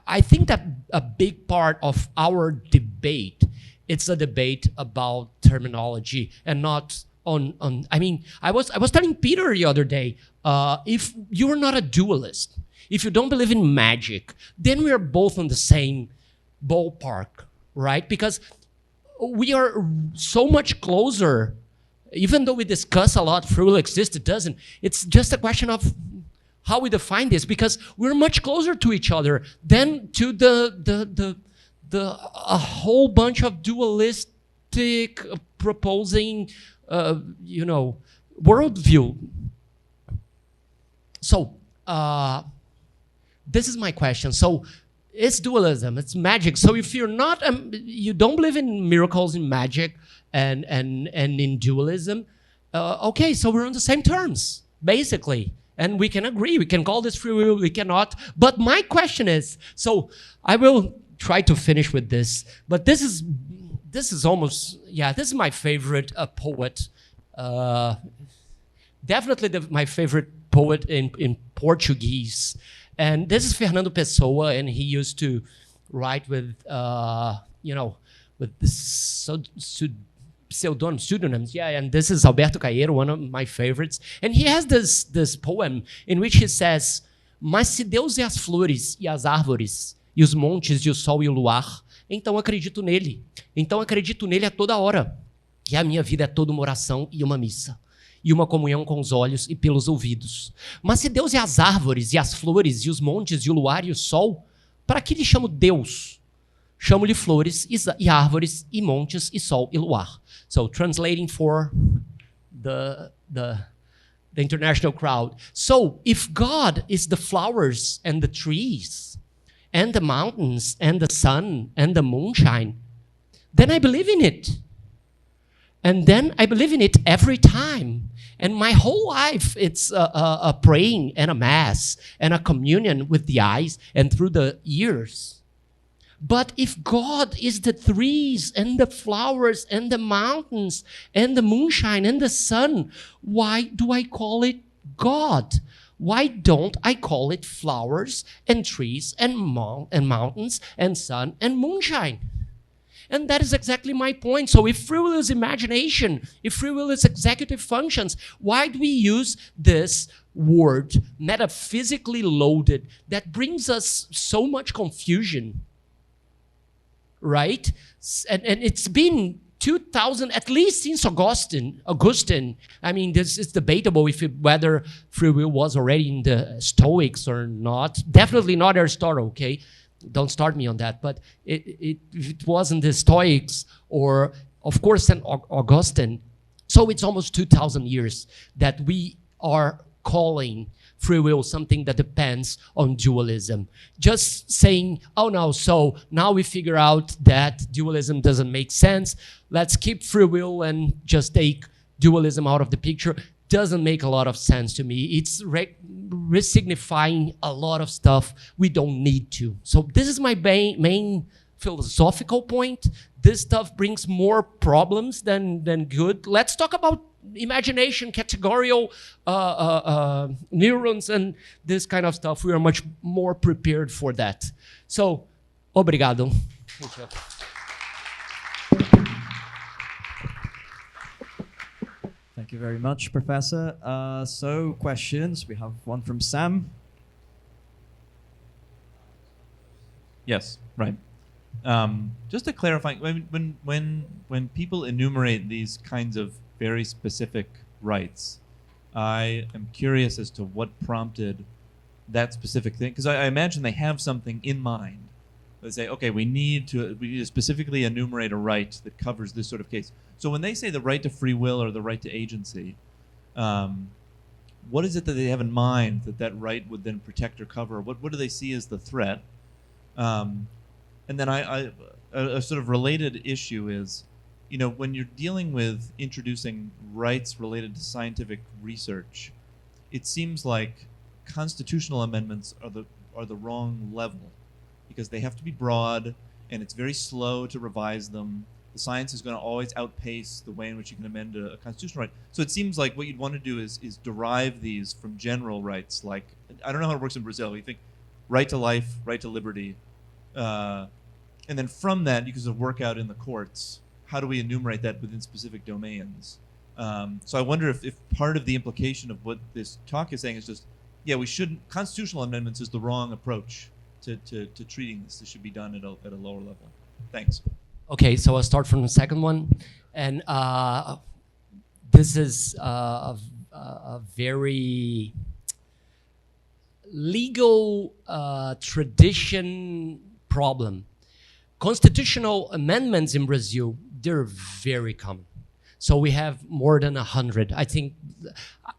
I think that a big part of our debate, it's a debate about terminology and not on I mean, I was telling Peter the other day, if you're not a dualist, if you don't believe in magic, then we are both on the same ballpark, right? Because we are so much closer. Even though we discuss a lot, free will exists, it doesn't. It's just a question of how we define this, because we're much closer to each other than to the a whole bunch of dualistic proposing, worldview. So this is my question. So it's dualism, it's magic. So if you're not, you don't believe in miracles, in magic, and in dualism, okay, so we're on the same terms, basically. And we can agree, we can call this free will, we cannot. But my question is, so I will try to finish with this, but this is almost, this is my favorite poet. Definitely my favorite poet in Portuguese. And this is Fernando Pessoa, and he used to write with, with this pseudonyms. Yeah, and this is Alberto Caeiro, one of my favorites. And he has this poem in which he says, mas se Deus é as flores e as árvores, e os montes e o sol e o luar, então acredito nele. Então acredito nele a toda hora. Que a minha vida é toda uma oração e uma missa. E uma comunhão com os olhos e pelos ouvidos. Mas se Deus é as árvores e as flores e os montes e o luar e o sol, para que lhe chamo Deus? Chamo-lhe flores e árvores e montes e sol e luar. So translating for the international crowd. So if God is the flowers and the trees and the mountains and the sun and the moonshine, then I believe in it. And then I believe in it every time. And my whole life, it's a praying and a mass and a communion with the eyes and through the ears. But if God is the trees and the flowers and the mountains and the moonshine and the sun, why do I call it God? Why don't I call it flowers and trees and mountains and sun and moonshine? And that is exactly my point. So if free will is imagination, if free will is executive functions, why do we use this word, metaphysically loaded, that brings us so much confusion? Right? And it's been 2000, at least since Augustine. I mean, this is debatable whether free will was already in the Stoics or not. Definitely not Aristotle, okay? Don't start me on that. But it wasn't the Stoics or, of course, St. Augustine. So it's almost 2,000 years that we are calling free will something that depends on dualism. Just saying, oh no, so now we figure out that dualism doesn't make sense. Let's keep free will and just take dualism out of the picture. Doesn't make a lot of sense to me. It's resignifying a lot of stuff we don't need to. So this is my main philosophical point. This stuff brings more problems than good. Let's talk about imagination, categorical neurons, and this kind of stuff. We are much more prepared for that. So, obrigado. Thank you. Thank you very much, Professor. So, questions. We have one from Sam. Yes, right. Just to clarify, when people enumerate these kinds of very specific rights, I am curious as to what prompted that specific thing, because I imagine they have something in mind. They say, okay, we need to specifically enumerate a right that covers this sort of case. So when they say the right to free will or the right to agency, what is it that they have in mind that right would then protect or cover? What do they see as the threat? And then a sort of related issue is, when you're dealing with introducing rights related to scientific research, it seems like constitutional amendments are the wrong level, because they have to be broad and it's very slow to revise them. The science is going to always outpace the way in which you can amend a constitutional right. So it seems like what you'd want to do is derive these from general rights. Like, I don't know how it works in Brazil. You think right to life, right to liberty, and then from that you can sort of work out in the courts, how do we enumerate that within specific domains? So I wonder if part of the implication of what this talk is saying is just, we shouldn't, constitutional amendments is the wrong approach to treating this. This should be done at a lower level. Thanks. Okay, so I'll start from the second one. And this is a very legal tradition problem. Constitutional amendments in Brazil, they're very common. So we have more than 100.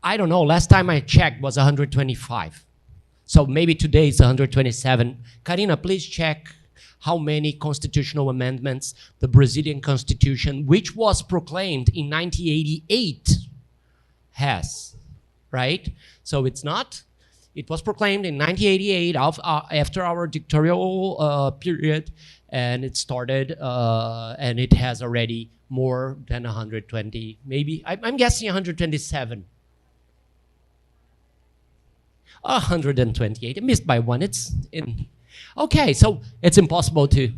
I don't know, last time I checked was 125. So maybe today it's 127. Karina, please check how many constitutional amendments the Brazilian Constitution, which was proclaimed in 1988, has, right? So it was proclaimed in 1988 after our dictatorial period, and it started, and it has already more than 120, maybe, I'm guessing 127. 128, I missed by one, it's in. Okay, so it's impossible to,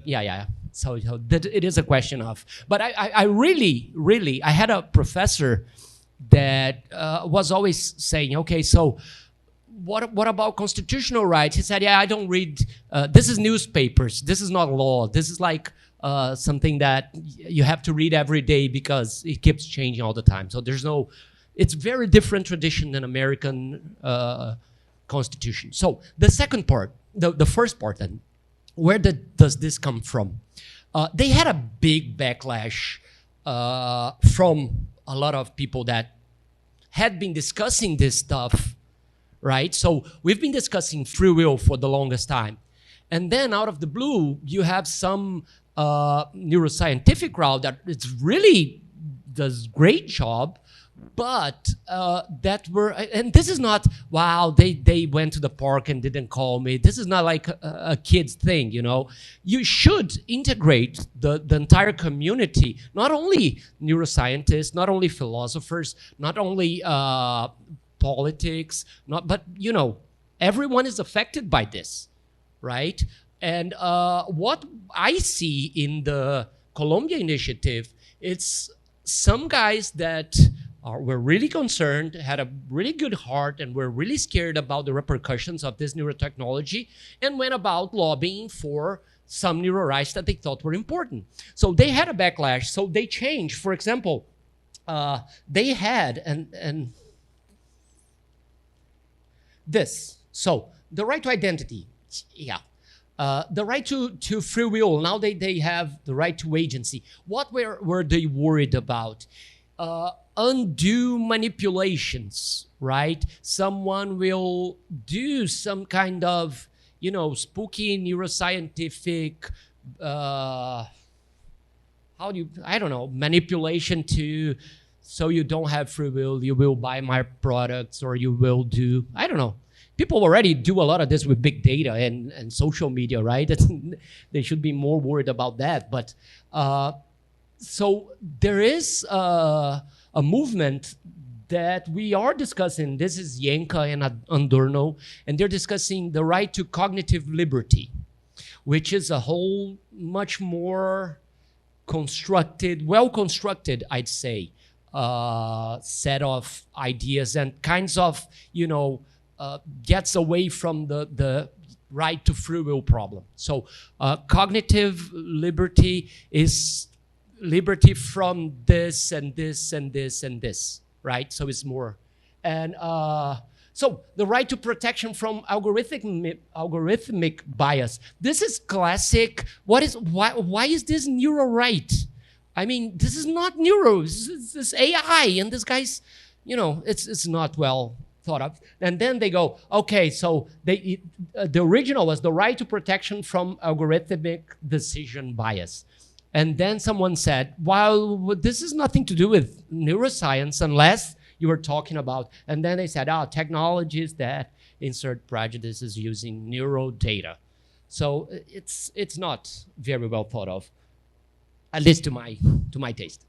So it is a question of, but I really, I had a professor that was always saying, okay, so what about constitutional rights? He said, I don't read, this is newspapers, this is not law, this is like something that you have to read every day because it keeps changing all the time. So it's very different tradition than American Constitution. So the second part, the first part then, where does this come from? They had a big backlash from a lot of people that had been discussing this stuff, right? So we've been discussing free will for the longest time. And then out of the blue, you have some neuroscientific crowd that it's really does great job, but and this is not, wow, they went to the park and didn't call me. This is not like a kid's thing, You should integrate the entire community, not only neuroscientists, not only philosophers, not only politics, but everyone is affected by this, right? And what I see in the Colombia initiative, it's some guys that were really concerned, had a really good heart, and were really scared about the repercussions of this neurotechnology, and went about lobbying for some neuro rights that they thought were important. So they had a backlash, so they changed. For example, they had, and this. So the right to identity, the right to free will, now they have the right to agency. What were they worried about? Undue manipulations, right? Someone will do some kind of, spooky neuroscientific, manipulation so you don't have free will, you will buy my products, or you will do, I don't know. People already do a lot of this with big data and social media, right? They should be more worried about that. But so there is a movement that we are discussing. This is Yenka and Adorno, and they're discussing the right to cognitive liberty, which is a whole much more well-constructed, I'd say, set of ideas and kinds of, gets away from the right to free will problem. So cognitive liberty is liberty from this and this and this and this, right? So it's more. And so the right to protection from algorithmic bias. This is classic. Why is this neuro right? I mean, this is not neuro. This is AI, and this guy's, it's not well thought of. And then they go, okay, so the original was the right to protection from algorithmic decision bias. And then someone said, well, this is nothing to do with neuroscience unless you were talking about, and then they said, technologies that insert prejudices using neural data. So it's not very well thought of, at least to my taste.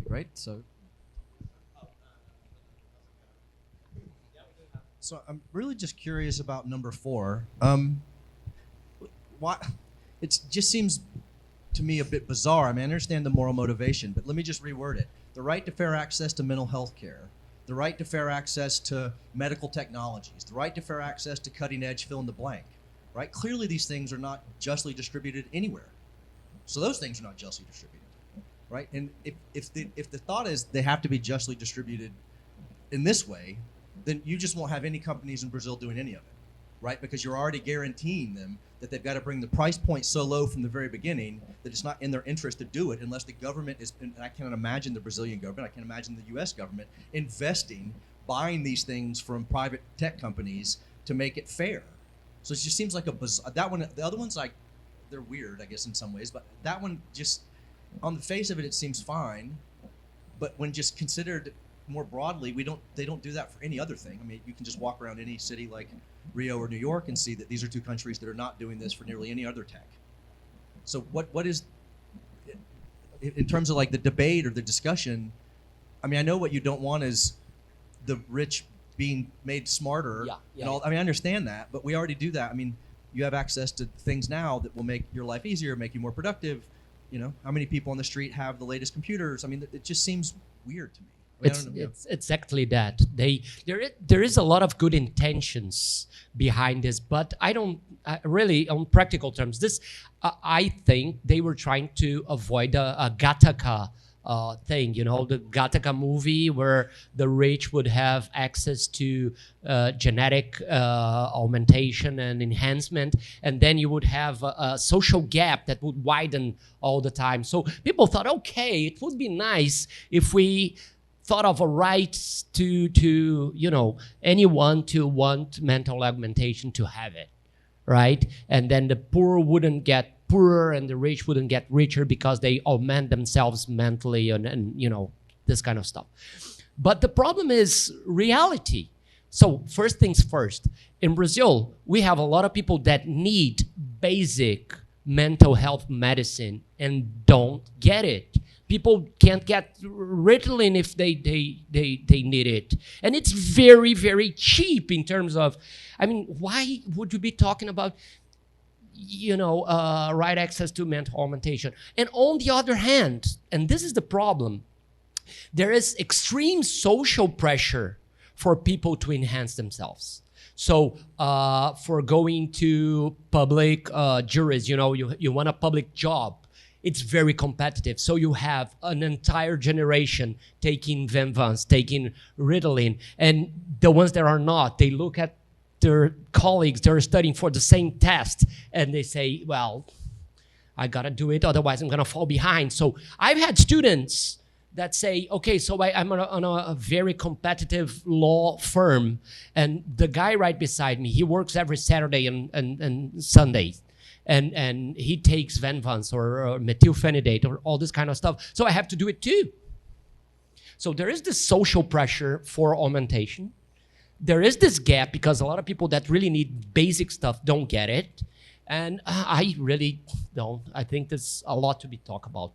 Right. So I'm really just curious about number 4. Why? It just seems to me a bit bizarre. I mean, I understand the moral motivation, but let me just reword it. The right to fair access to mental health care, the right to fair access to medical technologies, the right to fair access to cutting edge fill in the blank, right? Clearly these things are not justly distributed anywhere. So those things are not justly distributed, right? And if the thought is they have to be justly distributed in this way, then you just won't have any companies in Brazil doing any of it, right? Because you're already guaranteeing them that they've got to bring the price point so low from the very beginning that it's not in their interest to do it unless the government is, and I can't imagine the Brazilian government, I can't imagine the US government investing, buying these things from private tech companies to make it fair. So it just seems like that one, the other ones, like, they're weird, I guess, in some ways, but that one just, on the face of it, it seems fine, but when just considered more broadly, they don't do that for any other thing. I mean, you can just walk around any city like Rio or New York and see that these are two countries that are not doing this for nearly any other tech. So what is, in terms of like the debate or the discussion, I mean, I know what you don't want is the rich being made smarter. Yeah, and all. I mean, I understand that, but we already do that. I mean, you have access to things now that will make your life easier, make you more productive. You know, how many people on the street have the latest computers? I mean, it just seems weird to me. I mean, I don't know. It's exactly that. There is a lot of good intentions behind this, but I don't really, on practical terms, I think they were trying to avoid a Gattaca thing, you know, the Gattaca movie where the rich would have access to genetic augmentation and enhancement, and then you would have a social gap that would widen all the time. So people thought, okay, it would be nice if we thought of a right to you know, anyone to want mental augmentation to have it, right? And then the poor wouldn't get poorer and the rich wouldn't get richer because they augment themselves mentally and you know, this kind of stuff. But the problem is reality. So first things first, in Brazil, we have a lot of people that need basic mental health medicine and don't get it. People can't get Ritalin if they need it. And it's very, very cheap in terms of, I mean, why would you be talking about, you know, right access to mental augmentation? And on the other hand, and this is the problem, there is extreme social pressure for people to enhance themselves. So for going to public juries, you know, you want a public job, it's very competitive. So you have an entire generation taking Venvance, taking Ritalin, and the ones that are not, they look at their colleagues, they're studying for the same test, and they say, well, I gotta do it, otherwise I'm gonna fall behind. So I've had students that say, okay, so I'm on a very competitive law firm, and the guy right beside me, he works every Saturday and Sundays. And he takes Venvance or methylphenidate or all this kind of stuff. So I have to do it too. So there is this social pressure for augmentation. There is this gap because a lot of people that really need basic stuff don't get it. And I really don't. I think there's a lot to be talked about.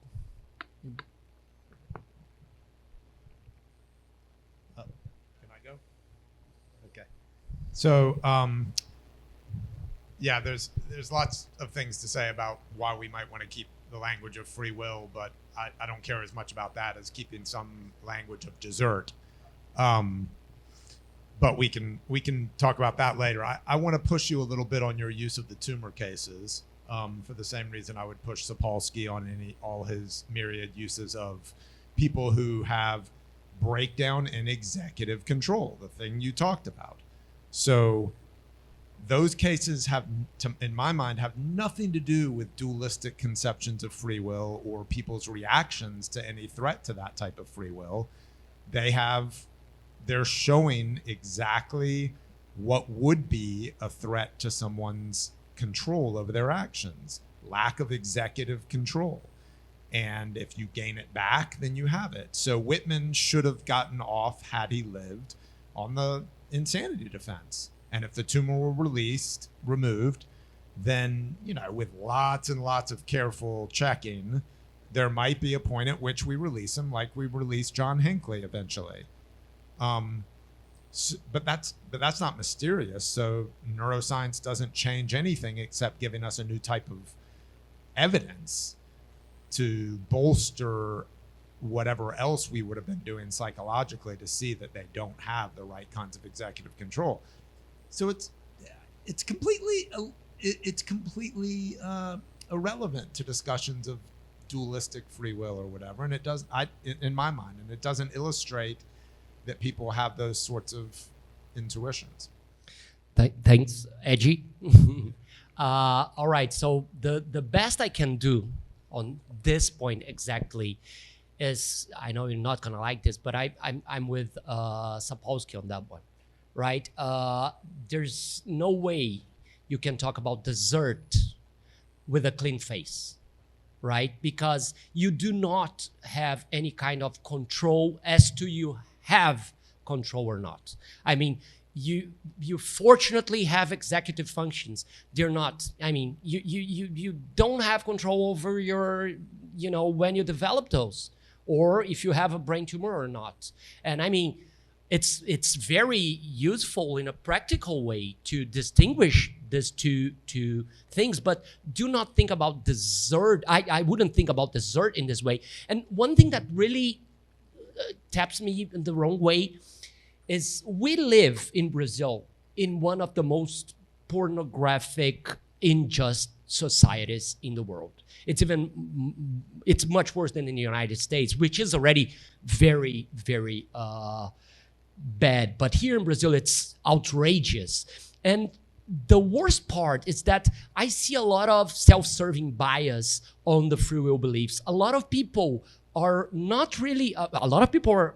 Can I go? Okay. So, yeah, there's lots of things to say about why we might want to keep the language of free will, but I don't care as much about that as keeping some language of desert. But we can talk about that later. I want to push you a little bit on your use of the tumor cases, for the same reason I would push Sapolsky on all his myriad uses of people who have breakdown in executive control, the thing you talked about. So those cases have, in my mind, have nothing to do with dualistic conceptions of free will or people's reactions to any threat to that type of free will. They have they're showing exactly what would be a threat to someone's control over their actions, lack of executive control. And if you gain it back, then you have it. So Whitman should have gotten off, had he lived, on the insanity defense. And if the tumor were removed, then, with lots and lots of careful checking, there might be a point at which we release him, like we released John Hinckley eventually. But that's not mysterious. So neuroscience doesn't change anything except giving us a new type of evidence to bolster whatever else we would have been doing psychologically to see that they don't have the right kinds of executive control. So it's completely irrelevant to discussions of dualistic free will or whatever, and it does, in my mind, and it doesn't illustrate that people have those sorts of intuitions. Thanks, Edgy. All right, so the best I can do on this point exactly is, I know you're not gonna like this, but I'm with Sapolsky on that one, right? There's no way you can talk about dessert with a clean face, right? Because you do not have any kind of control as to you have control or not. I mean, you fortunately have executive functions. They're not, I mean, you don't have control over your, when you develop those, or if you have a brain tumor or not. And I mean, it's very useful in a practical way to distinguish these two things, but do not think about dessert. I wouldn't think about dessert in this way. And one thing that really taps me in the wrong way is we live in Brazil in one of the most pornographic, unjust societies in the world. It's much worse than in the United States, which is already very, very bad. But here in Brazil, it's outrageous. And the worst part is that I see a lot of self-serving bias on the free will beliefs. A lot of people are not really, a lot of people are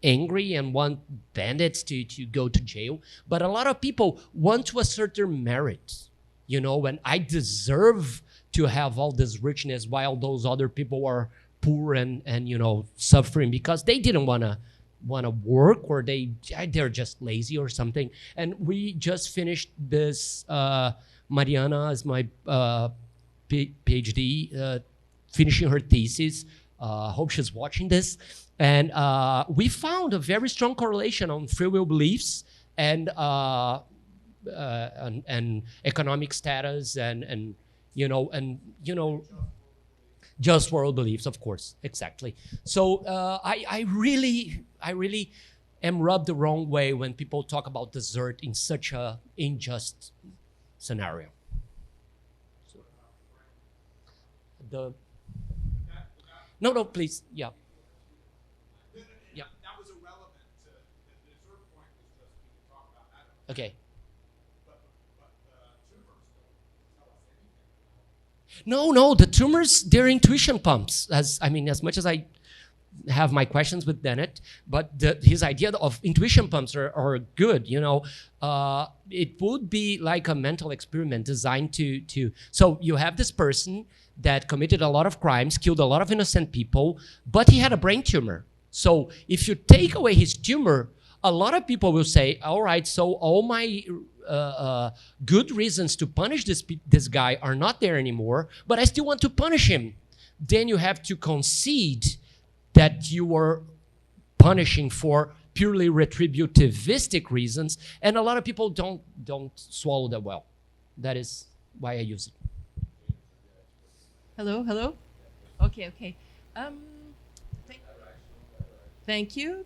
angry and want bandits to go to jail, but a lot of people want to assert their merit, and I deserve to have all this richness while those other people are poor and suffering because they didn't want to work, or they're just lazy or something. And we just finished this, Mariana is my PhD, finishing her thesis. Hope she's watching this. And we found a very strong correlation on free will beliefs and economic status and just world beliefs, of course, exactly. So I really am rubbed the wrong way when people talk about dessert in such a unjust scenario. No, please, yeah. That was irrelevant to the dessert point. Was just we could talk about that. Okay. But the tumors don't tell us anything. No, the tumors, they're intuition pumps. As much as I have my questions with Dennett, but his idea of intuition pumps are good. It would be like a mental experiment designed to. So you have this person that committed a lot of crimes, killed a lot of innocent people, but he had a brain tumor. So if you take away his tumor, a lot of people will say, all right, so all my good reasons to punish this guy are not there anymore, but I still want to punish him. Then you have to concede that you are punishing for purely retributivistic reasons, and a lot of people don't swallow that well. That is why I use it. Hello. Okay. Thank you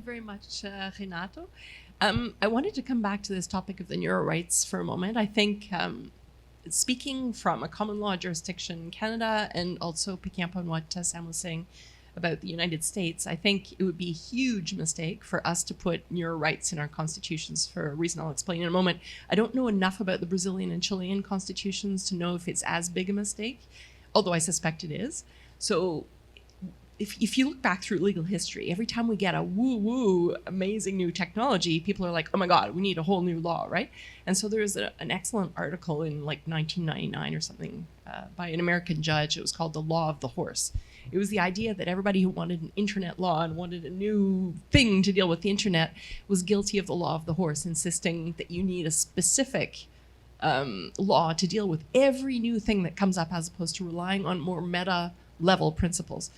very much, Renato. I wanted to come back to this topic of the neuro rights for a moment. I think speaking from a common law jurisdiction in Canada and also picking up on what Sam was saying about the United States, I think it would be a huge mistake for us to put neuro rights in our constitutions for a reason I'll explain in a moment. I don't know enough about the Brazilian and Chilean constitutions to know if it's as big a mistake, although I suspect it is. So if you look back through legal history, every time we get a woo-woo amazing new technology, people are like, oh my God, we need a whole new law, right? And so there's an excellent article in like 1999 or something by an American judge. It was called The Law of the Horse. It was the idea that everybody who wanted an internet law and wanted a new thing to deal with the internet was guilty of the law of the horse, insisting that you need a specific law to deal with every new thing that comes up, as opposed to relying on more meta level principles.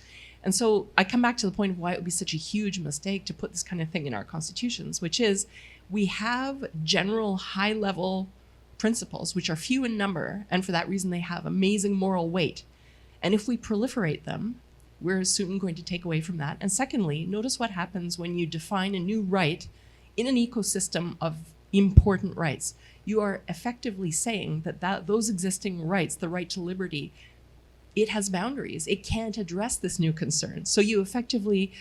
And so I come back to the point of why it would be such a huge mistake to put this kind of thing in our constitutions, which is we have general high level principles, which are few in number, and for that reason they have amazing moral weight. And if we proliferate them, we're soon going to take away from that. And secondly, notice what happens when you define a new right in an ecosystem of important rights. You are effectively saying that those existing rights, the right to liberty, it has boundaries. It can't address this new concern. So you effectively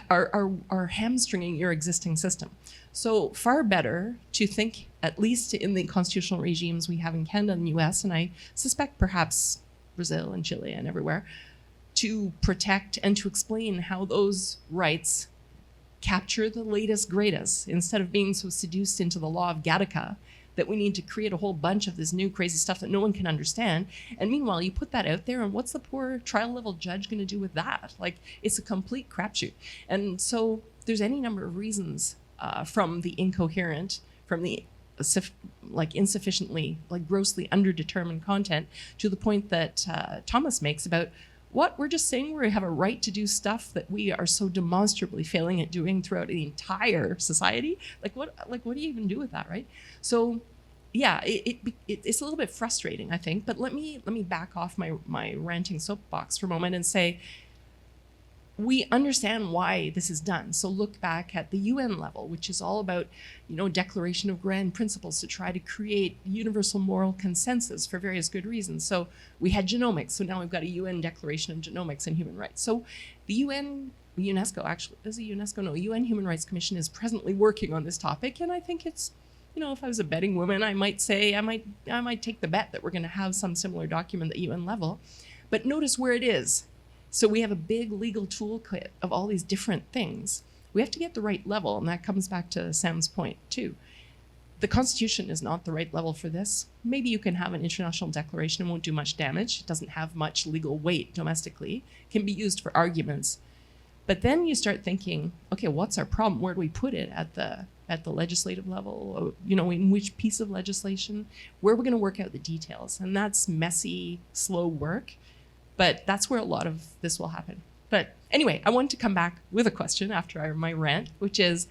are hamstringing your existing system. So far better to think, at least in the constitutional regimes we have in Canada and the US, and I suspect perhaps Brazil and Chile and everywhere, to protect and to explain how those rights capture the latest greatest, instead of being so seduced into the law of Gattaca that we need to create a whole bunch of this new crazy stuff that no one can understand. And meanwhile, you put that out there, and what's the poor trial level judge going to do with that? Like, it's a complete crapshoot. And so there's any number of reasons from the incoherent, from the insufficiently, grossly underdetermined content, to the point that Thomas makes about what we're just saying we have a right to do stuff that we are so demonstrably failing at doing throughout the entire society. What do you even do with that, right? So yeah, it's a little bit frustrating, I think, but let me back off my ranting soapbox for a moment and say, we understand why this is done. So look back at the UN level, which is all about, declaration of grand principles to try to create universal moral consensus for various good reasons. So we had genomics. So now we've got a UN declaration of genomics and human rights. So the UN Human Rights Commission is presently working on this topic. And I think it's, if I was a betting woman, I might say, I might take the bet that we're going to have some similar document at UN level. But notice where it is. So we have a big legal toolkit of all these different things. We have to get the right level, and that comes back to Sam's point too. The Constitution is not the right level for this. Maybe you can have an international declaration and won't do much damage. It doesn't have much legal weight domestically. It can be used for arguments. But then you start thinking, okay, what's our problem? Where do we put it at the legislative level? In which piece of legislation? Where are we going to work out the details? And that's messy, slow work. But that's where a lot of this will happen. But anyway, I wanted to come back with a question after my rant, which is,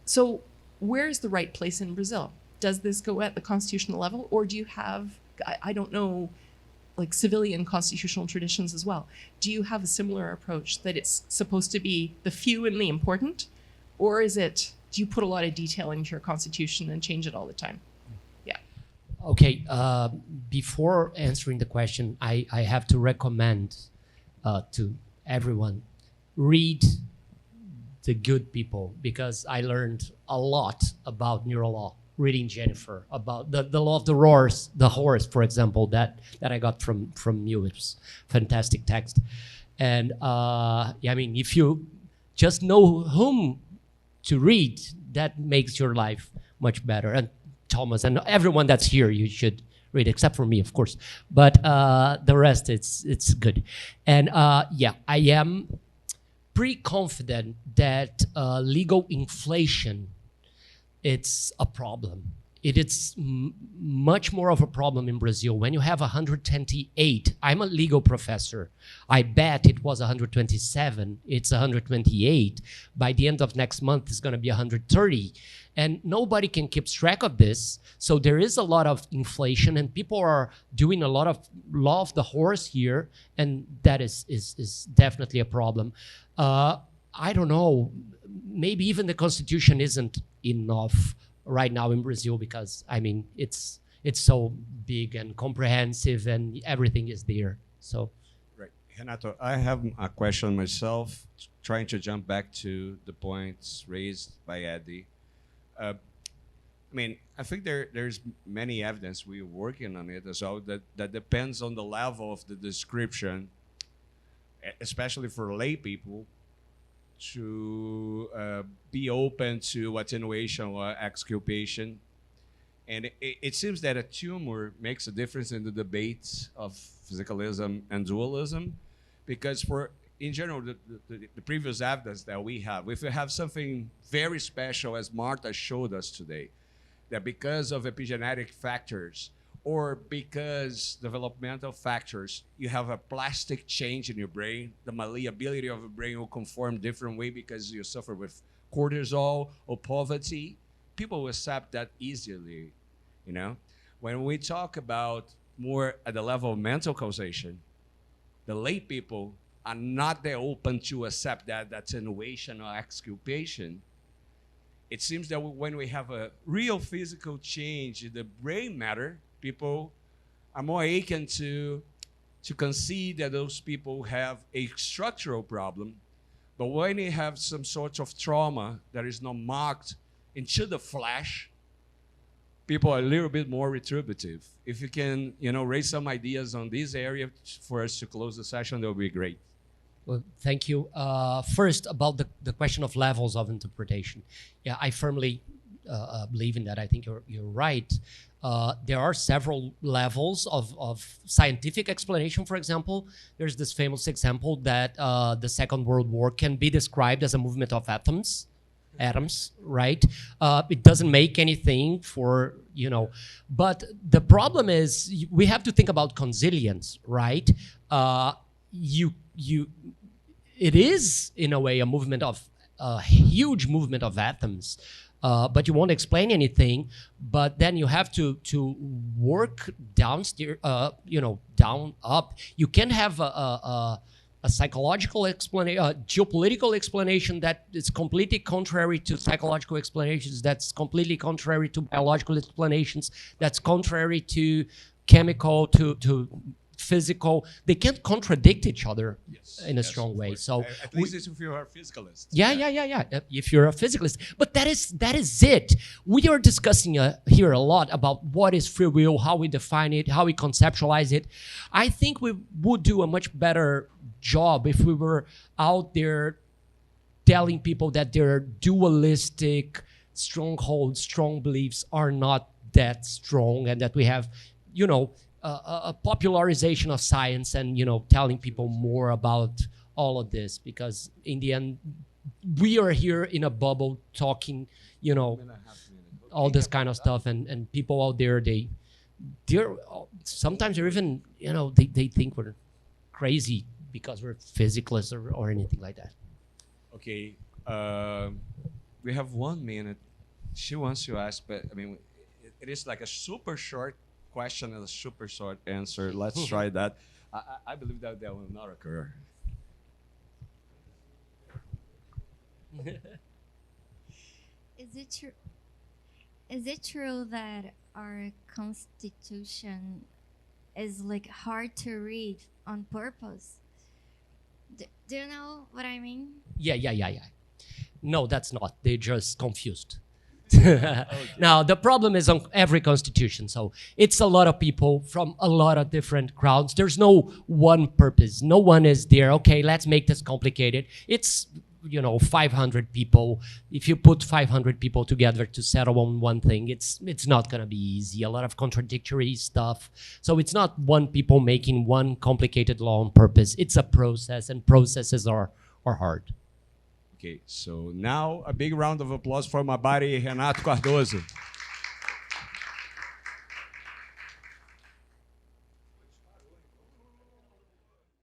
so where's the right place in Brazil? Does this go at the constitutional level, or do you have, I don't know, civilian constitutional traditions as well? Do you have a similar approach that it's supposed to be the few and the important, or do you put a lot of detail into your constitution and change it all the time? Okay, before answering the question, I have to recommend to everyone, read The Good People, because I learned a lot about neurolaw reading Jennifer, about the law of the horse, for example, that I got from you. It's fantastic text. And if you just know whom to read, that makes your life much better. And Thomas and everyone that's here, you should read, except for me, of course. But the rest, it's good. And I am pretty confident that legal inflation, it's a problem. It's much more of a problem in Brazil. When you have 128, I'm a legal professor. I bet it was 127. It's 128. By the end of next month, it's going to be 130. And nobody can keep track of this. So there is a lot of inflation, and people are doing a lot of law of the horse here, and that is definitely a problem. I don't know, maybe even the Constitution isn't enough right now in Brazil, because it's so big and comprehensive and everything is there. So right. Renato, I have a question myself, trying to jump back to the points raised by Eddie. I think there's many evidence, we're working on it as well, that depends on the level of the description especially for lay people, to be open to attenuation or exculpation. And it seems that a tumor makes a difference in the debates of physicalism and dualism, because in general, the previous evidence that we have, if we have something very special, as Martha showed us today, that because of epigenetic factors or because developmental factors, you have a plastic change in your brain, the malleability of the brain will conform different way because you suffer with cortisol or poverty, people will accept that easily, you know? When we talk about more at the level of mental causation, the lay people are not that open to accept that attenuation or exculpation. It seems that when we have a real physical change in the brain matter, people are more akin to concede that those people have a structural problem. But when they have some sort of trauma that is not marked into the flesh, people are a little bit more retributive. If you can, raise some ideas on this area for us to close the session, that would be great. Well, thank you. First, about the question of levels of interpretation. Yeah, I firmly believe in that. I think you're right. There are several levels of scientific explanation. For example, there's this famous example that the Second World War can be described as a movement of atoms, right? It doesn't make anything for, but the problem is we have to think about consilience, right? It is in a way a huge movement of atoms, but you won't explain anything. But then you have to work downstairs, down up. You can have a psychological explanation, a geopolitical explanation that is completely contrary to psychological explanations. That's completely contrary to biological explanations. That's contrary to chemical, to physical. They can't contradict each other in a strong way. So at least if you are a physicalist. Yeah. If you're a physicalist, but that is it. We are discussing here a lot about what is free will, how we define it, how we conceptualize it. I think we would do a much better job if we were out there telling people that their dualistic strongholds, strong beliefs are not that strong, and that we have, a popularization of science and, telling people more about all of this, because in the end, we are here in a bubble talking, all this kind of stuff, and people out there, they're sometimes they're even, they think we're crazy because we're physicalists or anything like that. Okay, we have 1 minute. She wants to ask, but it is like a super short question and a super short answer. Let's try that. I believe that will not occur. Is it true that our constitution is like hard to read on purpose? Do you know what I mean? Yeah. No, that's not. They're just confused. Now, the problem is on every constitution. So it's a lot of people from a lot of different crowds. There's no one purpose. No one is there. Okay, let's make this complicated. It's, 500 people. If you put 500 people together to settle on one thing, it's not going to be easy. A lot of contradictory stuff. So it's not one people making one complicated law on purpose. It's a process, and processes are hard. Okay, so now a big round of applause for my buddy, Renato Cardoso.